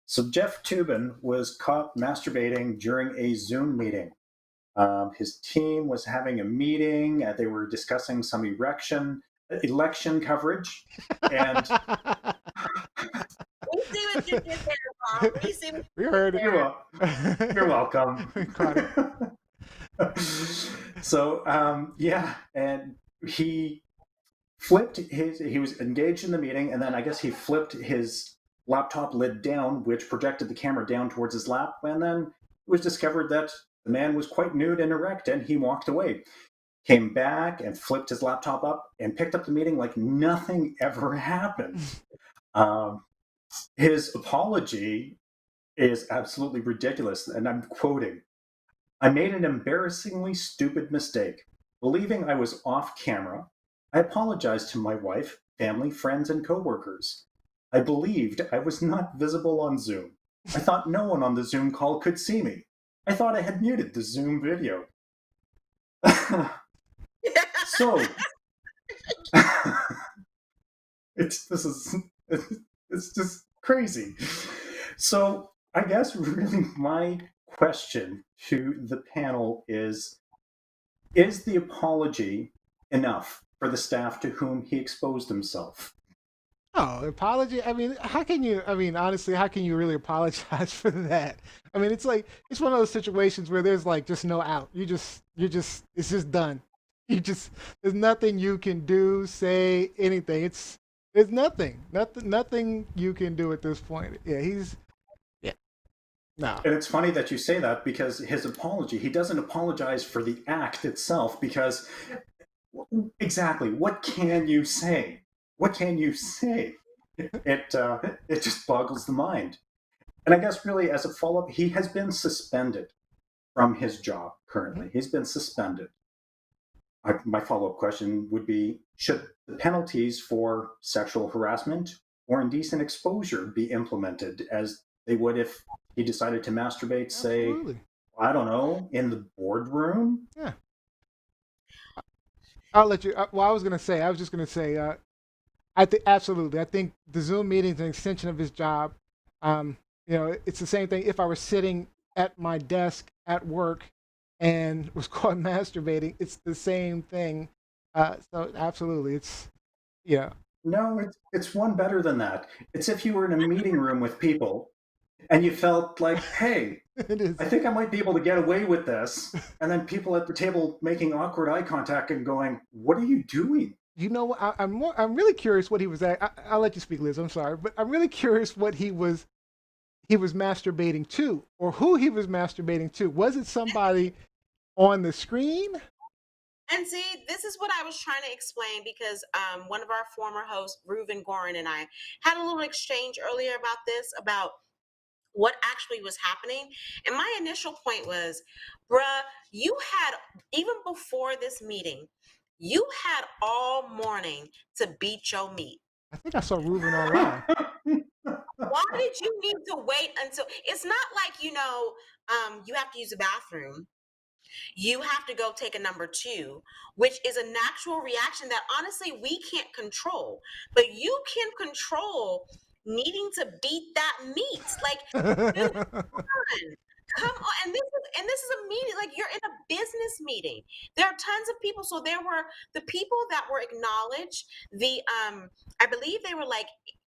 So Jeff Toobin was caught masturbating during a Zoom meeting. His team was having a meeting. They were discussing some election coverage. And we see what you did there, Bob. We heard it. You're welcome. So yeah, and he he was engaged in the meeting, and then I guess he flipped his laptop lid down, which projected the camera down towards his lap, and then it was discovered that the man was quite nude and erect, and he walked away. Came back and flipped his laptop up and picked up the meeting like nothing ever happened. His apology is absolutely ridiculous, and I'm quoting, "I made an embarrassingly stupid mistake. Believing I was off camera, I apologized to my wife, family, friends, and coworkers. I believed I was not visible on Zoom. I thought no one on the Zoom call could see me. I thought I had muted the Zoom video." So it's just crazy. So I guess really my question to the panel is the apology enough for the staff to whom he exposed himself? Oh, apology. I mean, honestly, how can you really apologize for that? I mean, it's like, it's one of those situations where there's like just no out. It's just done. There's nothing you can do, say, anything. There's nothing you can do at this point. Yeah. No. And it's funny that you say that, because his apology, he doesn't apologize for the act itself, because exactly, what can you say? What can you say? It just boggles the mind. And I guess really as a follow-up, he has been suspended from his job currently. He's been suspended. My follow-up question would be, should the penalties for sexual harassment or indecent exposure be implemented as they would if he decided to masturbate, say, I don't know, in the boardroom? Yeah. I'll let you. Well, I was just going to say, I think absolutely. I think the Zoom meeting is an extension of his job. It's the same thing. If I were sitting at my desk at work and was caught masturbating, it's the same thing. So absolutely, it's No, it's one better than that. It's if you were in a meeting room with people and you felt like, hey, I think I might be able to get away with this, and then people at the table making awkward eye contact and going, "What are you doing?" You know, I'm really curious what he was at. I'll let you speak, Liz. I'm sorry, but I'm really curious what he was masturbating to, or who he was masturbating to. Was it somebody on the screen? And see, this is what I was trying to explain, because one of our former hosts, Reuven Gorin, and I had a little exchange earlier about this, about what actually was happening. And my initial point was, bruh, you had, even before this meeting, you had all morning to beat your meat. I think I saw Reuven online. Why did you need to wait until, it's not like, you have to use the bathroom. You have to go take a number 2, which is a natural reaction that honestly we can't control. But you can control needing to beat that meat. Like, dude, come on. And this is a meeting, like, you're in a business meeting. There are tons of people. So there were the people that were acknowledged, I believe they were like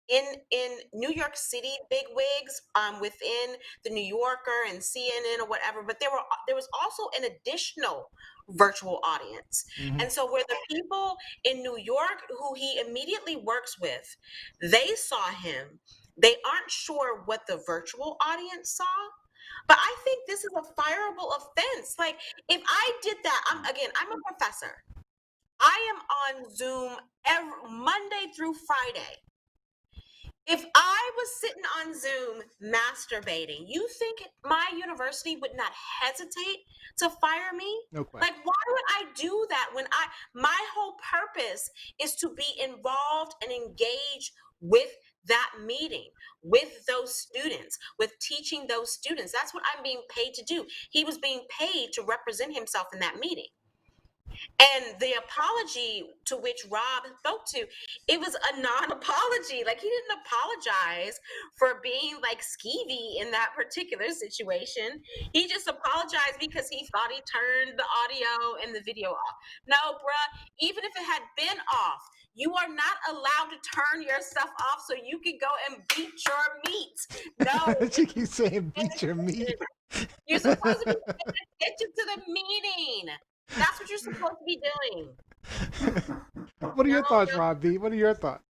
in New York City bigwigs within the New Yorker and CNN or whatever, but there was also an additional virtual audience. Mm-hmm. And so where the people in New York who he immediately works with, they saw him. They aren't sure what the virtual audience saw. But I think this is a fireable offense. Like, if I did that, I'm a professor. I am on Zoom every Monday through Friday. If I was sitting on Zoom masturbating, you think my university would not hesitate to fire me? No question. Like, why would I do that when my whole purpose is to be involved and engaged with that meeting, with those students, with teaching those students? That's what I'm being paid to do. He was being paid to represent himself in that meeting. And the apology to which Rob spoke to, it was a non-apology. Like, he didn't apologize for being like skeevy in that particular situation. He just apologized because he thought he turned the audio and the video off. No, bruh, even if it had been off, you are not allowed to turn your stuff off so you can go and beat your meat. No. She keeps saying beat your meat. You're supposed to be paying attention to the meeting. That's what you're supposed to be doing. What are your thoughts, Rob B? What are your thoughts?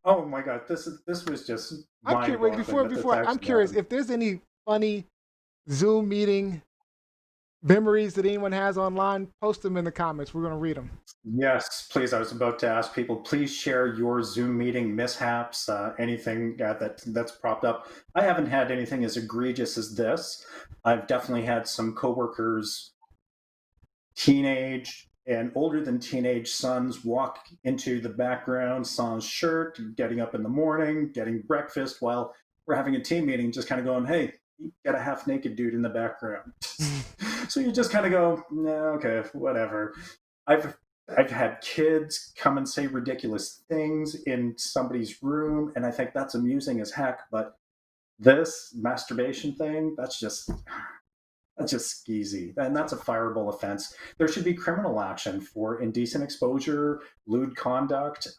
Oh my God, this was just. I'm curious. Before I'm curious if there's any funny Zoom meeting memories that anyone has online. Post them in the comments. We're going to read them. Yes, please. I was about to ask people. Please share your Zoom meeting mishaps. Anything that's propped up. I haven't had anything as egregious as this. I've definitely had some coworkers, teenage and older than teenage sons, walk into the background sans shirt, getting up in the morning, getting breakfast while we're having a team meeting, just kind of going, "Hey, you got a half naked dude in the background." So you just kind of go, "No, okay, whatever." I've had kids come and say ridiculous things in somebody's room, and I think that's amusing as heck. But this masturbation thing, that's just skeezy, and that's a fireable offense. There should be criminal action for indecent exposure, lewd conduct,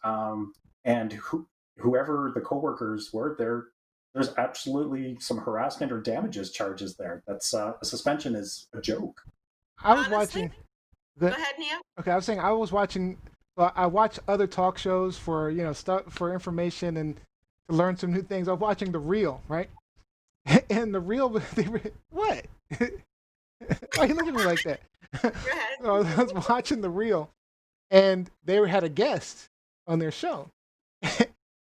and whoever the coworkers were there. There's absolutely some harassment or damages charges there. That's a suspension is a joke. I was watching. Go ahead, Neil. Okay, I was saying I was watching. I watch other talk shows for stuff for information and to learn some new things. I was watching The Real, right? And The Real, what? Why are you looking at me like that? So I was watching The Real, and they had a guest on their show.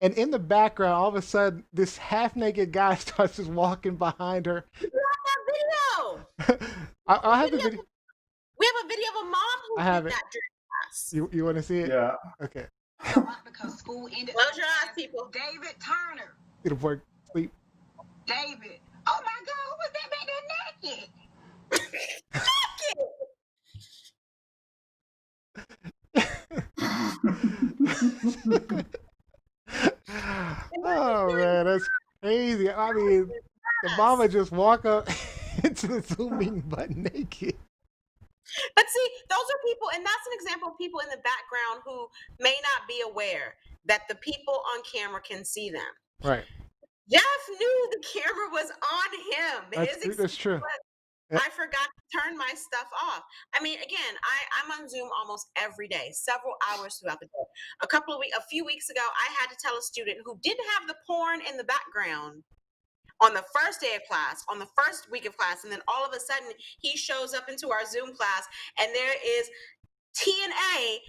And in the background, all of a sudden, this half-naked guy starts just walking behind her. You have that video. I'll have the video. We have a video of a mom who I have did it. that during class. You want to see it? Yeah. Okay. Because school ended. Close your eyes, people. David Turner. Get a boy sleep. David. Oh my God, who was that back there naked? Oh man, that's crazy. I mean, the mama just walk up into the Zoom meeting butt naked. But see, those are people, and that's an example of people in the background who may not be aware that the people on camera can see them. Right. Jeff knew the camera was on him. That's true. I forgot to turn my stuff off. I mean, again, I'm on Zoom almost every day, several hours throughout the day. A few weeks ago, I had to tell a student who didn't have the porn in the background on the first day of class, on the first week of class, and then all of a sudden he shows up into our Zoom class, and there is TNA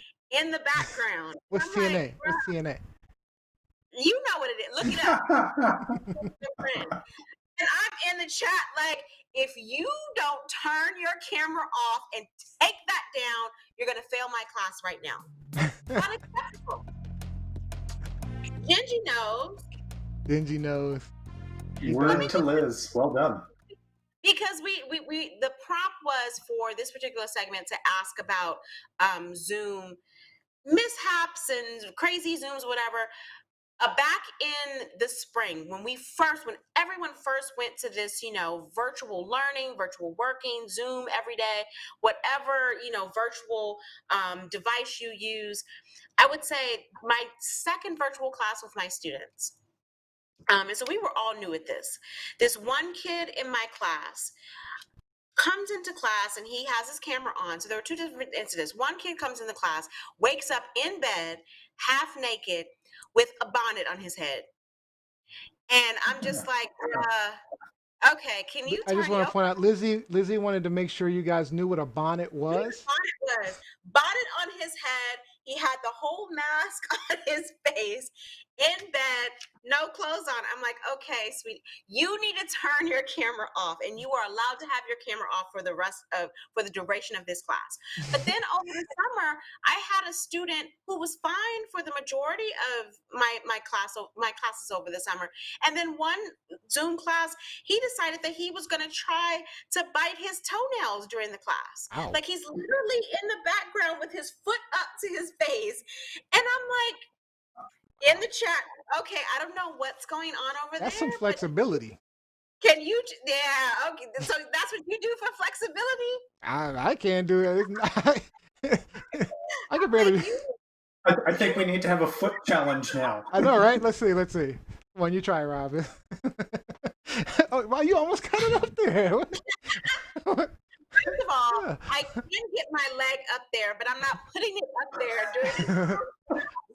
in the background. What's TNA? Like, what's TNA? You know what it is. Look it up. And I'm in the chat like, if you don't turn your camera off and take that down, you're going to fail my class right now. Unacceptable. Gingy knows. Gingy knows. Word to Liz. Well done. Because we the prompt was for this particular segment to ask about Zoom mishaps and crazy Zooms, whatever. Back in the spring, when everyone first went to this, virtual learning, virtual working, Zoom every day, whatever, virtual device you use, I would say my second virtual class with my students. And so we were all new at this. This one kid in my class comes into class and he has his camera on. So there were two different incidents. One kid comes into class, wakes up in bed, half naked, with a bonnet on his head. And I'm just like, okay, can you I just want to point out, Lizzie wanted to make sure you guys knew what a bonnet was. Bonnet on his head. He had the whole mask on his face, in bed, no clothes on. I'm like, okay, sweetie, you need to turn your camera off, and you are allowed to have your camera off for the duration of this class. But then over the summer, I had a student who was fine for the majority of my classes over the summer, and then one Zoom class, he decided that he was going to try to bite his toenails during the class. Ow. Like he's literally in the background with his foot up to his face, and I'm like, in the chat, okay, I don't know what's going on over there. That's some flexibility. Can you? Yeah, okay. So that's what you do for flexibility? I can't do it. I can barely. I think we need to have a foot challenge now. I know, right? Let's see. Come on, you try, Robin. Oh, well, you almost cut it up there. First of all, I can get my leg up there, but I'm not putting it up there.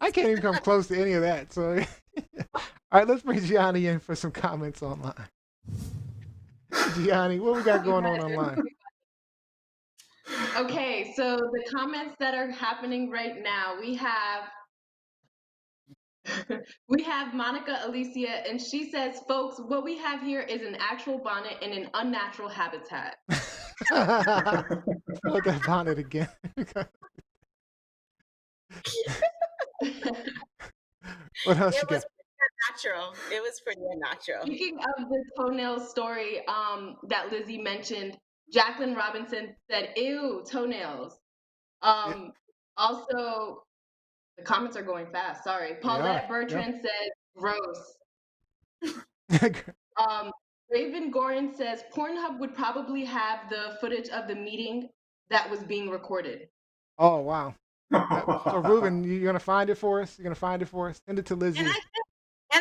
I can't even come close to any of that. So, all right, let's bring Gianni in for some comments online. Gianni, what we got going on online? Okay, so the comments that are happening right now, we have Monica Alicia, and she says, folks, what we have here is an actual bonnet in an unnatural habitat. Pull that bonnet again. What else you got? Natural. It was pretty unnatural. Speaking of the toenail story that Lizzie mentioned, Jacqueline Robinson said, ew, toenails. Also, the comments are going fast. Sorry. Paulette Bertrand says, gross. Raven Gorin says, Pornhub would probably have the footage of the meeting that was being recorded. Oh, wow. So, Ruben, you're going to find it for us? You're going to find it for us? Send it to Lizzie. And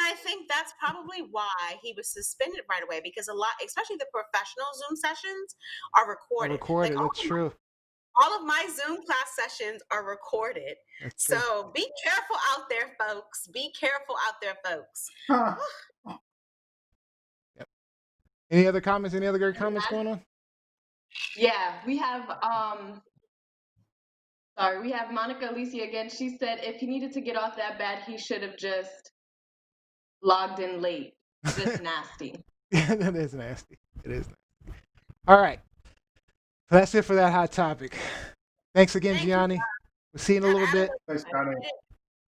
I think that's probably why he was suspended right away, because a lot, especially the professional Zoom sessions, are recorded. That's true. All of my Zoom class sessions are recorded. So be careful out there, folks. Be careful out there, folks. Yep. Any other comments? Any other great comments going on? Yeah, we have we have Monica Alicia again. She said if he needed to get off that bad, he should have just logged in late. Just nasty. Yeah, that is nasty. It is nasty. All right. So that's it for that hot topic. Thanks again, Gianni. We'll see you in a little bit. Thanks, Johnny.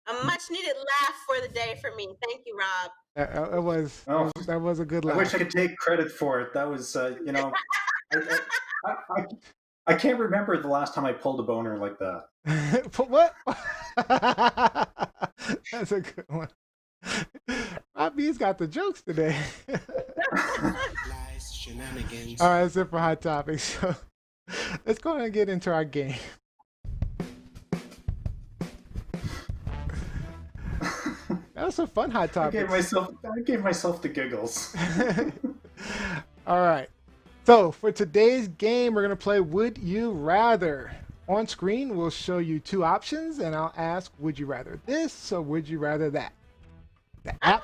A much needed laugh for the day for me. Thank you, Rob. That was a good laugh. I wish I could take credit for it. That was, I can't remember the last time I pulled a boner like that. What? That's a good one. Robbie's got the jokes today. Lies, shenanigans. All right, that's it for hot topics. So let's go ahead and get into our game. That was some fun hot topics. I gave myself the giggles. All right. So for today's game, we're going to play Would You Rather. On screen, we'll show you two options, and I'll ask, would you rather this or would you rather that? The app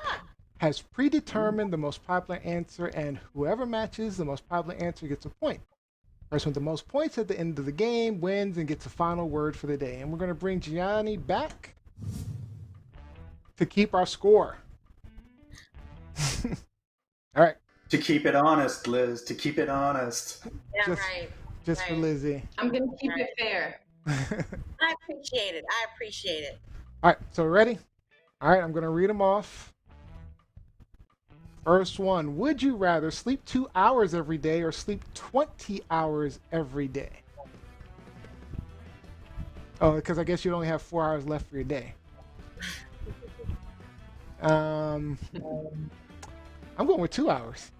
has predetermined the most popular answer, and whoever matches the most popular answer gets a point. Person with the most points at the end of the game wins and gets the final word for the day. And we're going to bring Gianni back to keep our score. All right. To keep it honest, Liz. To keep it honest. Yeah, Just for Lizzie. I'm going to keep it fair. I appreciate it. I appreciate it. All right. So ready? All right. I'm going to read them off. First one. Would you rather sleep 2 hours every day or sleep 20 hours every day? Oh, because I guess you only have 4 hours left for your day. I'm going with 2 hours.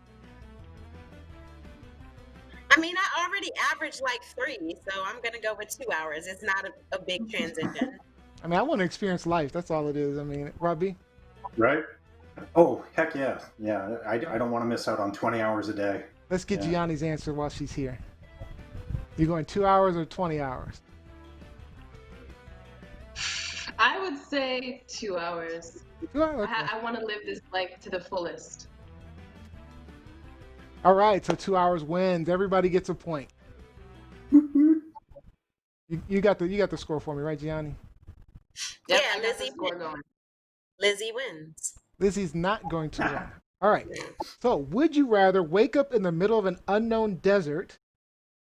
I mean, I already average like 3, so I'm going to go with 2 hours. It's not a big transition. I mean, I want to experience life. That's all it is. I mean, Robbie? Right? Oh, heck yeah. Yeah, I don't want to miss out on 20 hours a day. Let's get Gianni's answer while she's here. You going 2 hours or 20 hours? I would say 2 hours. 2 hours. Okay. I want to live this life to the fullest. All right, so 2 hours wins. Everybody gets a point. You got the score for me, right, Gianni? Yeah, Lizzie wins. Lizzie's not going to win. All right. So, would you rather wake up in the middle of an unknown desert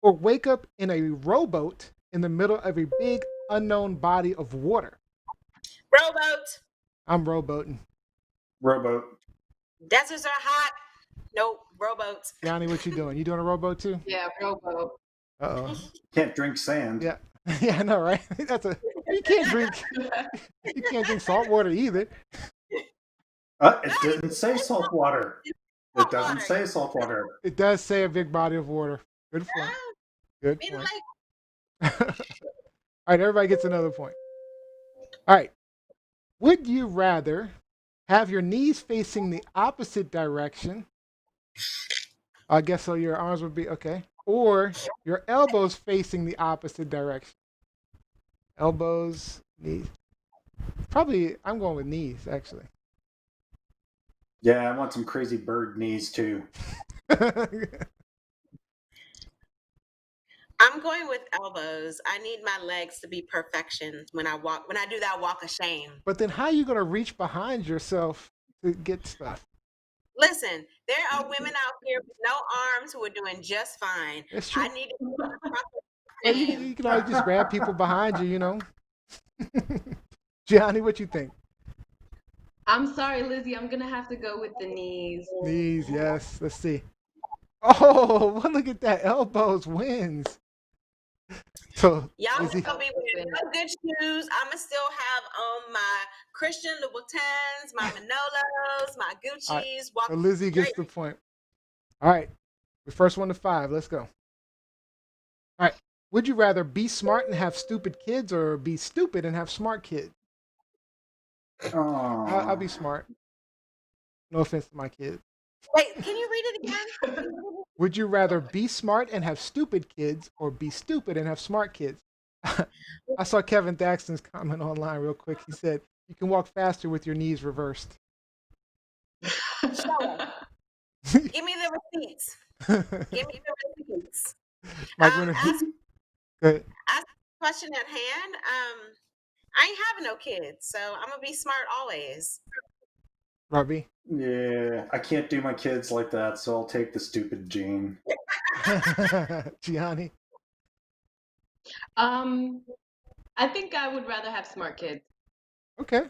or wake up in a rowboat in the middle of a big unknown body of water? Rowboat. I'm rowboating. Rowboat. Deserts are hot. Nope, rowboats. Gianni, what you doing? You doing a rowboat too? Yeah, rowboat. Uh-oh. Can't drink sand. Yeah. Yeah, I know, right? You can't drink salt water either. It didn't say salt water. It doesn't say salt water. It does say a big body of water. Good point. Good point. All right, everybody gets another point. All right. Would you rather have your knees facing the opposite direction? I guess so your arms would be, okay. or your elbows facing the opposite direction. Elbows, knees. Probably, I'm going with knees, actually. Yeah, I want some crazy bird knees too. I'm going with elbows. I need my legs to be perfection when I walk. When I do that walk of shame. But then, how are you gonna reach behind yourself to get stuff? Listen, there are women out here with no arms who are doing just fine. It's true. I need to And you can always just grab people behind you, you know. Gianni, what you think? I'm sorry, Lizzie. I'm gonna have to go with the knees. Knees, yes. Let's see. Oh, well, look at that. Elbows wins. So, y'all Lizzie, gonna be wearing no good shoes. I'ma still have on my Christian Louboutins, my Manolos, my Gucci's. right, so Lizzie gets the point. All right, the first one to 5. Let's go. All right. Would you rather be smart and have stupid kids, or be stupid and have smart kids? I'll be smart. No offense to my kids. Wait, can you read it again? Would you rather be smart and have stupid kids, or be stupid and have smart kids? I saw Kevin Thaxton's comment online real quick. He said, you can walk faster with your knees reversed. Show it. Give me the receipts. Give me the receipts. Go ahead. Ask the question at hand. I ain't having no kids, so I'm gonna be smart always. Robbie? Yeah, I can't do my kids like that, so I'll take the stupid gene. Gianni? I think I would rather have smart kids. Okay.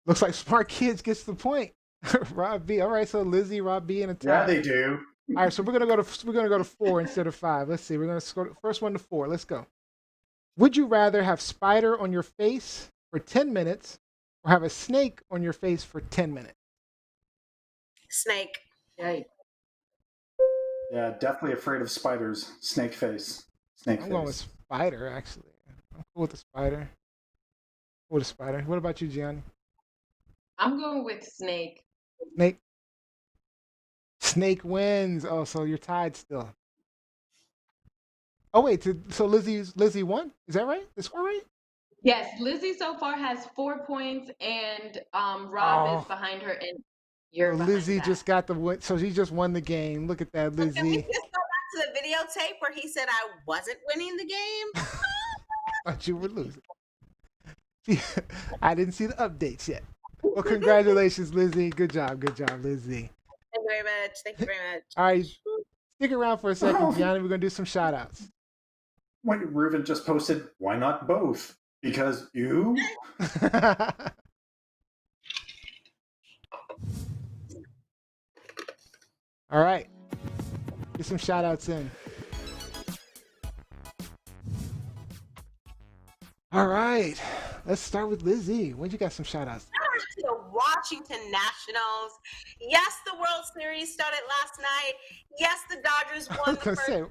Looks like smart kids gets the point. Rob B. All right, so Lizzie, Rob B, and a tie. Yeah, they do. All right, so we're gonna go to 4 instead of 5. Let's see. We're gonna go first one to 4. Let's go. Would you rather have spider on your face for 10 minutes, or have a snake on your face for 10 minutes? Snake. Right. Yeah, definitely afraid of spiders. Snake face. Snake face. I'm going with spider, actually. I'm cool with the spider. Cool with the spider. What about you, Gianni? I'm going with snake. Snake. Snake wins. Oh, so you're tied still. Oh wait, so Lizzie won? Is that right? The score right? Yes, Lizzie so far has 4 points, and Rob is behind her, and you're behind Lizzie that. just got the win, so she just won the game. Look at that, Lizzie. Can we just go back to the videotape where he said I wasn't winning the game? Thought you were losing. I didn't see the updates yet. Well, congratulations, Lizzie. Good job, Lizzie. Thank you very much. Thank you very much. All right, stick around for a second, Gianni. We're gonna do some shout outs. Wait, Reuven just posted, why not both? Because you? All right. Get some shout outs in. All right. Let's start with Lizzie. When you got some shout outs? To the Washington Nationals. Yes, the World Series started last night. Yes, the Dodgers won the first 8-3.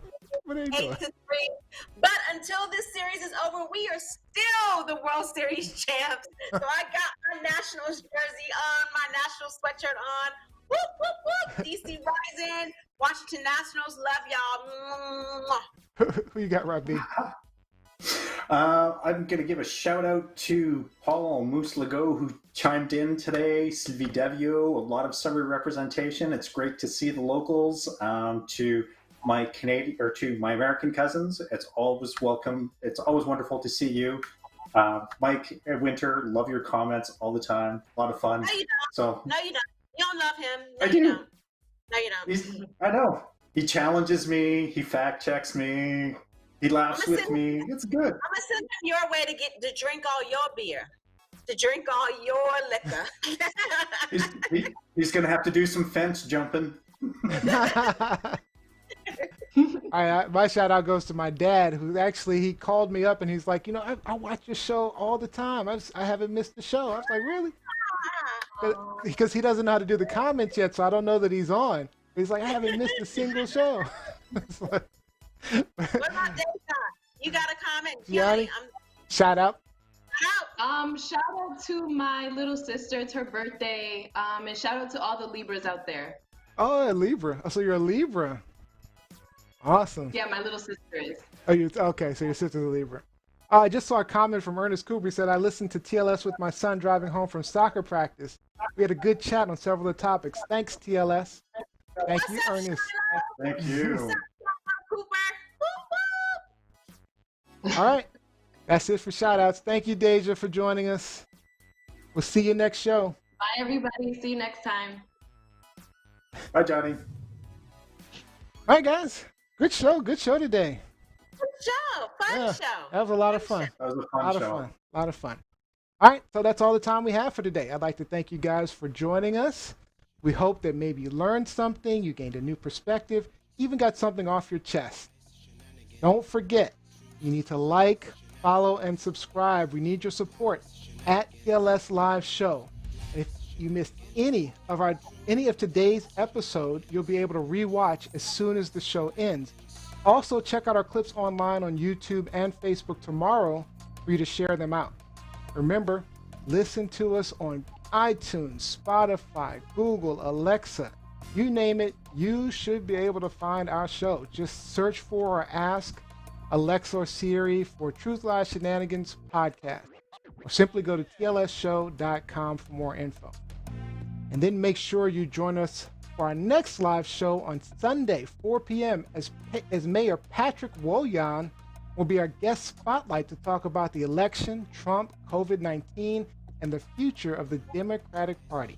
But until this series is over, we are still the World Series champs. So I got my Nationals jersey on, my National sweatshirt on. Whoop, whoop, whoop. DC Rising, Washington Nationals, love y'all. Who you got, Robbie? I'm going to give a shout out to Paul Moose-Legault, who chimed in today. Sylvie Devio, a lot of summer representation. It's great to see the locals. To my Canadian or to my American cousins, it's always welcome. It's always wonderful to see you. Mike Winter, love your comments all the time. A lot of fun. No, you don't. So no, you don't. You don't love him. No, I you do. don't. No, you don't. I know. He challenges me. He fact checks me. He laughs with me. It's good. I'm gonna send him your way to drink all your beer, to drink all your liquor. He's going to have to do some fence jumping. My shout out goes to my dad, who actually he called me up and he's like, I watch your show all the time. I haven't missed the show. I was like, really? Because he doesn't know how to do the comments yet, so I don't know that he's on. He's like, I haven't missed a single show. What about daytime? You got a comment, Gianni? Shout out. Shout out to my little sister. It's her birthday. And shout out to all the Libras out there. Oh, a Libra. Oh, so you're a Libra. Awesome. Yeah, my little sister is. Oh, you okay? So your sister's a Libra. I just saw a comment from Ernest Cooper. He said, "I listened to TLS with my son driving home from soccer practice. We had a good chat on several of the topics. Thanks, TLS." Thank you, Ernest. Thank you. All right, that's it for shout-outs. Thank you, Deja, for joining us. We'll see you next show. Bye, everybody. See you next time. Bye, Johnny. All right, guys. Good show today. Good show. Fun show. That was a lot of fun. That was a fun show. A lot of fun. All right, so that's all the time we have for today. I'd like to thank you guys for joining us. We hope that maybe you learned something, you gained a new perspective, even got something off your chest. Don't forget, you need to like, follow, and subscribe. We need your support at TLS Live Show. If you missed any of today's episode, you'll be able to rewatch as soon as the show ends. Also, check out our clips online on YouTube and Facebook tomorrow for you to share them out. Remember, listen to us on iTunes, Spotify, Google, Alexa. You name it, you should be able to find our show. Just search for or ask Alexa or Siri for Truth Lies Shenanigans Podcast. Or simply go to tlsshow.com for more info. And then make sure you join us for our next live show on Sunday, 4 p.m. as Mayor Patrick Woljan will be our guest spotlight to talk about the election, Trump, COVID-19, and the future of the Democratic Party.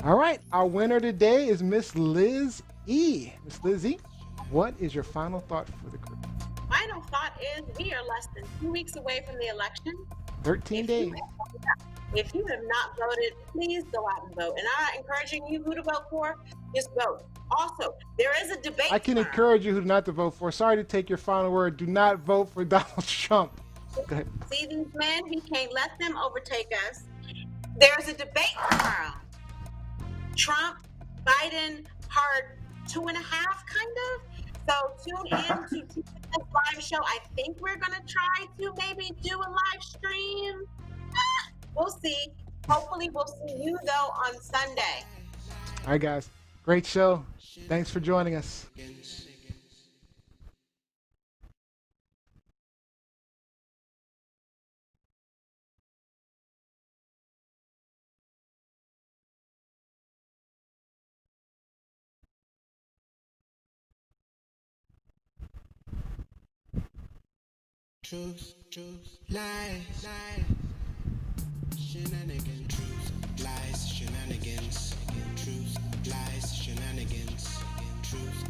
All right, our winner today is Miss Liz E. Miss Liz E, what is your final thought for the group? Final thought is we are less than 2 weeks away from the election. 13 days. If you have not voted, please go out and vote. And I'm not encouraging you who to vote for, just vote. Also, there is a debate. I can encourage you who not to vote for. Sorry to take your final word. Do not vote for Donald Trump. Go ahead. See these men? We can't let them overtake us. There's a debate tomorrow. Trump, Biden, part 2.5, kind of. So tune in to this live show. I think we're going to try to maybe do a live stream. We'll see. Hopefully we'll see you, though, on Sunday. All right, guys. Great show. Thanks for joining us. Truth, lies, shenanigans. Truth, lies, shenanigans. Truth, lies, shenanigans. Truth.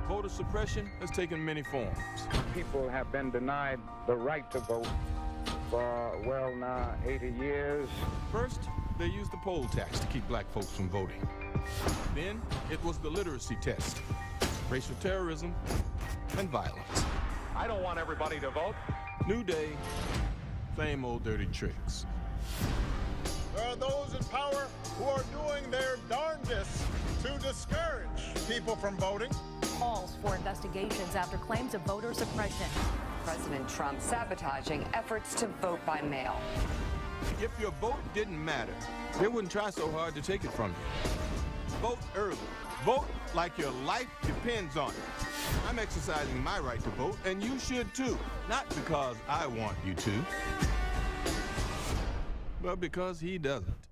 Voter suppression has taken many forms. People have been denied the right to vote for, well, now 80 years. First, they used the poll tax to keep black folks from voting. Then, it was the literacy test, racial terrorism, and violence. I don't want everybody to vote. New day, same old dirty tricks. There are those in power who are doing their darndest to discourage people from voting. Calls for investigations after claims of voter suppression. President Trump sabotaging efforts to vote by mail. If your vote didn't matter, they wouldn't try so hard to take it from you. Vote early. Vote like your life depends on it. I'm exercising my right to vote, and you should too. Not because I want you to, but because he doesn't.